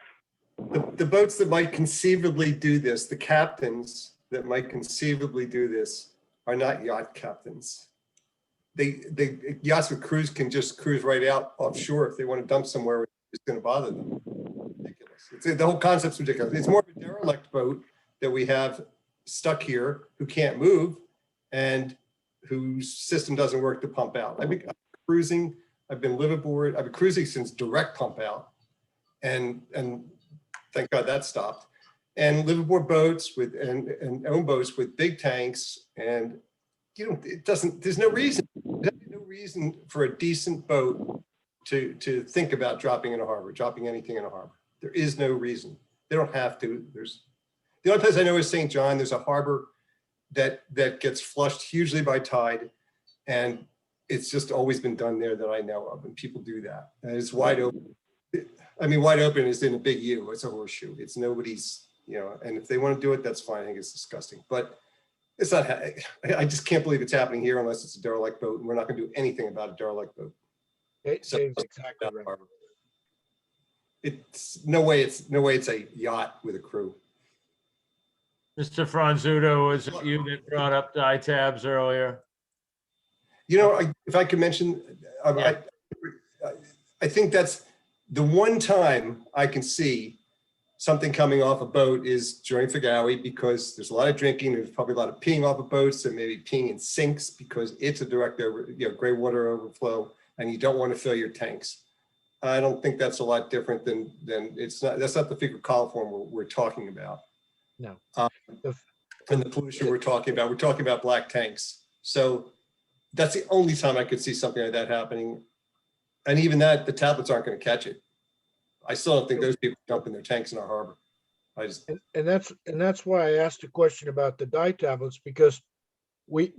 The boats that might conceivably do this, the captains that might conceivably do this are not yacht captains. The yachts with crews can just cruise right out offshore if they want to dump somewhere. It's going to bother them. Ridiculous. The whole concept's ridiculous. It's more of a derelict boat that we have stuck here who can't move and whose system doesn't work to pump out. I've been cruising. I've been liveaboard. I've been cruising since direct pump out, and thank God that stopped. And liveaboard boats and own boats with big tanks, and there's no reason for a decent boat to think about dropping in a harbor, dropping anything in a harbor. There is no reason. They don't have to. The only place I know is St. John. There's a harbor that gets flushed hugely by tide, and it's just always been done there that I know of, and people do that. And it's wide open. I mean, wide open is in a big U. It's a horseshoe. It's nobody's, and if they want to do it, that's fine. I think it's disgusting, but it's not. I just can't believe it's happening here unless it's a derelict boat, and we're not going to do anything about a derelict boat. Dave's exactly right. It's no way it's a yacht with a crew. Mr. Franzuto, was it you that brought up die tabs earlier? If I could mention, I think that's the one time I can see something coming off a boat is during Fagawi, because there's a lot of drinking. There's probably a lot of peeing off of boats, and maybe peeing in sinks because it's a direct gray water overflow, and you don't want to fill your tanks. I don't think that's a lot different than that's not the fecal coliform we're talking about. No. And the pollution we're talking about black tanks. So that's the only time I could see something like that happening. And even that, the tablets aren't going to catch it. I still don't think those people dump in their tanks in our harbor. And that's why I asked a question about the dye tablets, because we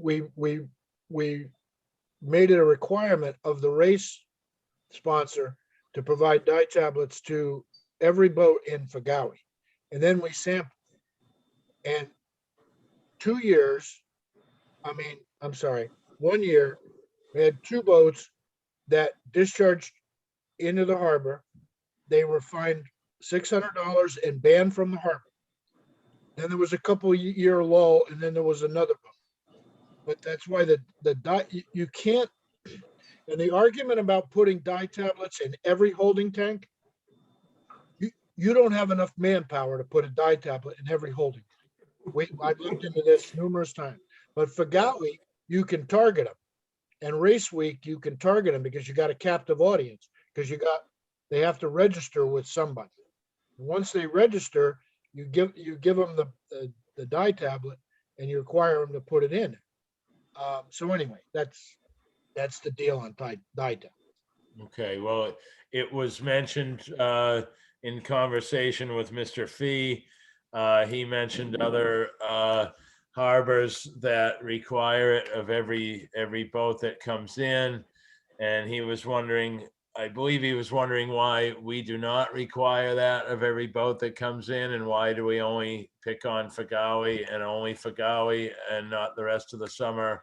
made it a requirement of the race sponsor to provide dye tablets to every boat in Fagawi. And then we sampled. And 1 year, we had 2 boats that discharged into the harbor. They were fined $600 and banned from the harbor. Then there was a couple year lull, and then there was another boat. But that's why the dye, you can't, and the argument about putting dye tablets in every holding tank, you don't have enough manpower to put a dye tablet in every holding tank. I've looked into this numerous times, but for Fagawi, you can target them, and Race Week you can target them because you got a captive audience, because they have to register with somebody. Once they register, you give them the dye tablet and you require them to put it in. So anyway, that's the deal on dye tablet. Okay, well, it was mentioned in conversation with Mr. Fee. He mentioned other harbors that require it of every boat that comes in. And he was wondering, I believe he was wondering why we do not require that of every boat that comes in, and why do we only pick on Fagawi and only Fagawi and not the rest of the summer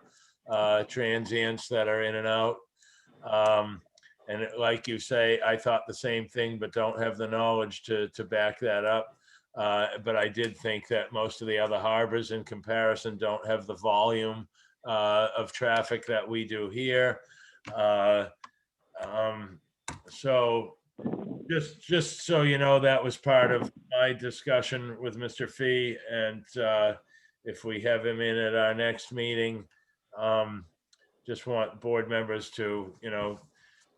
transients that are in and out. And like you say, I thought the same thing, but don't have the knowledge to back that up. But I did think that most of the other harbors in comparison don't have the volume of traffic that we do here. So just so you know, that was part of my discussion with Mr. Fee. And if we have him in at our next meeting, just want board members to,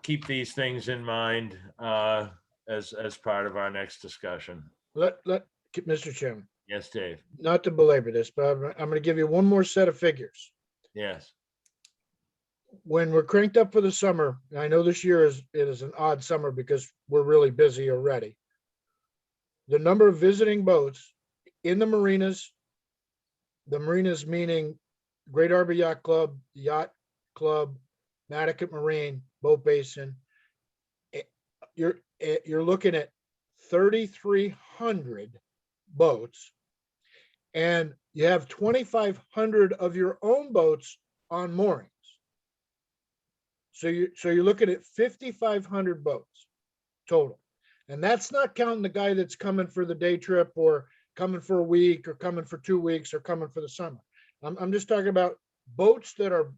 keep these things in mind as part of our next discussion. Mr. Chairman, Yes, Dave. not to belabor this, but I'm going to give you one more set of figures. Yes. When we're cranked up for the summer, and I know this year it is an odd summer because we're really busy already. The number of visiting boats in the marinas meaning Great Harbor Yacht Club, Yacht Club, Matticat Marine, Boat Basin, you're looking at 3,300 boats, and you have 2,500 of your own boats on moorings. So you're looking at 5,500 boats total, and that's not counting the guy that's coming for the day trip or coming for a week or coming for 2 weeks or coming for the summer. I'm just talking about boats that are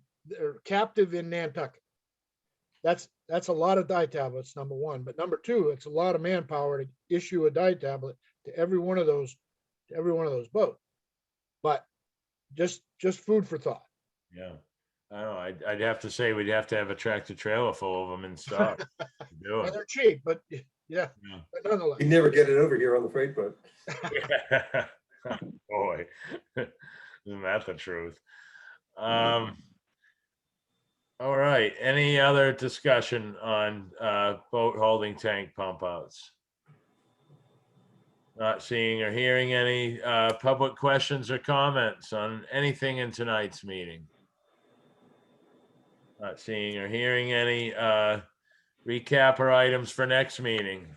captive in Nantucket. That's a lot of dye tablets, number one. But number two, it's a lot of manpower to issue a dye tablet to every one of those boats. But just food for thought. Yeah. I don't know. I'd have to say we'd have to have a tractor trailer full of them in stock to do And it. they're cheap, but yeah, Yeah. but nonetheless. You never get it over here on the freight boat. Boy, isn't that the truth? All right, any other discussion on boat holding tank pump outs? Not seeing or hearing any public questions or comments on anything in tonight's meeting. Not seeing or hearing any recap or items for next meeting.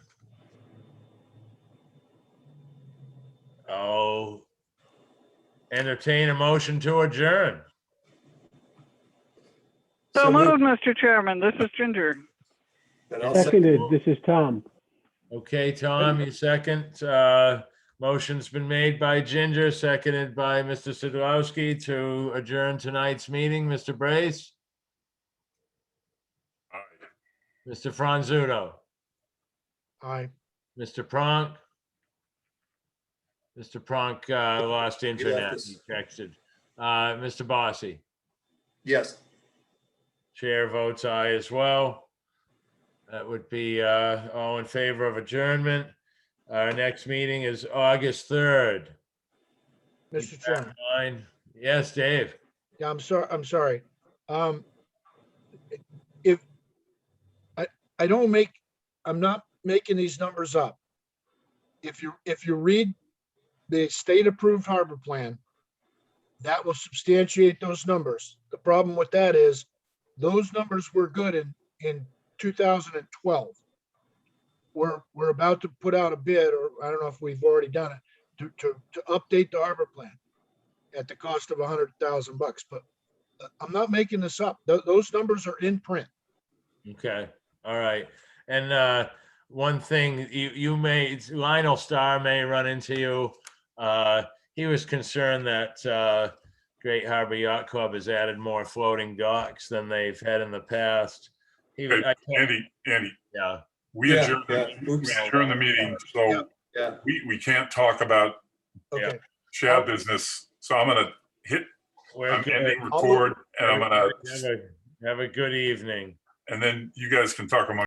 I'll entertain a motion to adjourn. So moved. moved, Mr. Chairman. This is Ginger. And I'll second. Seconded, this is Tom. Okay, Tom, you second. Motion's been made by Ginger, seconded by Mr. Sidlowski to adjourn tonight's meeting. Mr. Brace, All right. Mr. Franzuto, Aye. Mr. Pronk. Mr. Pronk lost internet. us. He texted. Mr. Bossy, Yes. chair votes aye as well. That would be all in favor of adjournment. Our next meeting is August 3rd. Mr. Chairman. Fine. Yes, Dave. Yeah, I'm sorry. If I'm not making these numbers up. If you read the state approved harbor plan, that will substantiate those numbers. The problem with that is those numbers were good in 2012. We're about to put out a bid, or I don't know if we've already done it, to update the harbor plan at the cost of $100,000. But I'm not making this up. Those numbers are in print. Okay, all right. And one thing you may, Lionel Starr may run into you. He was concerned that Great Harbor Yacht Club has added more floating docks than they've had in the past. Hey, I can't- Andy, Yeah, we Yeah, adjourned, yeah. we Oops. adjourned the meeting, so Yeah. we can't talk about Okay. chat business. So I'm gonna we're I'm good. ending record, and I'm gonna, Have a good evening. and then you guys can talk among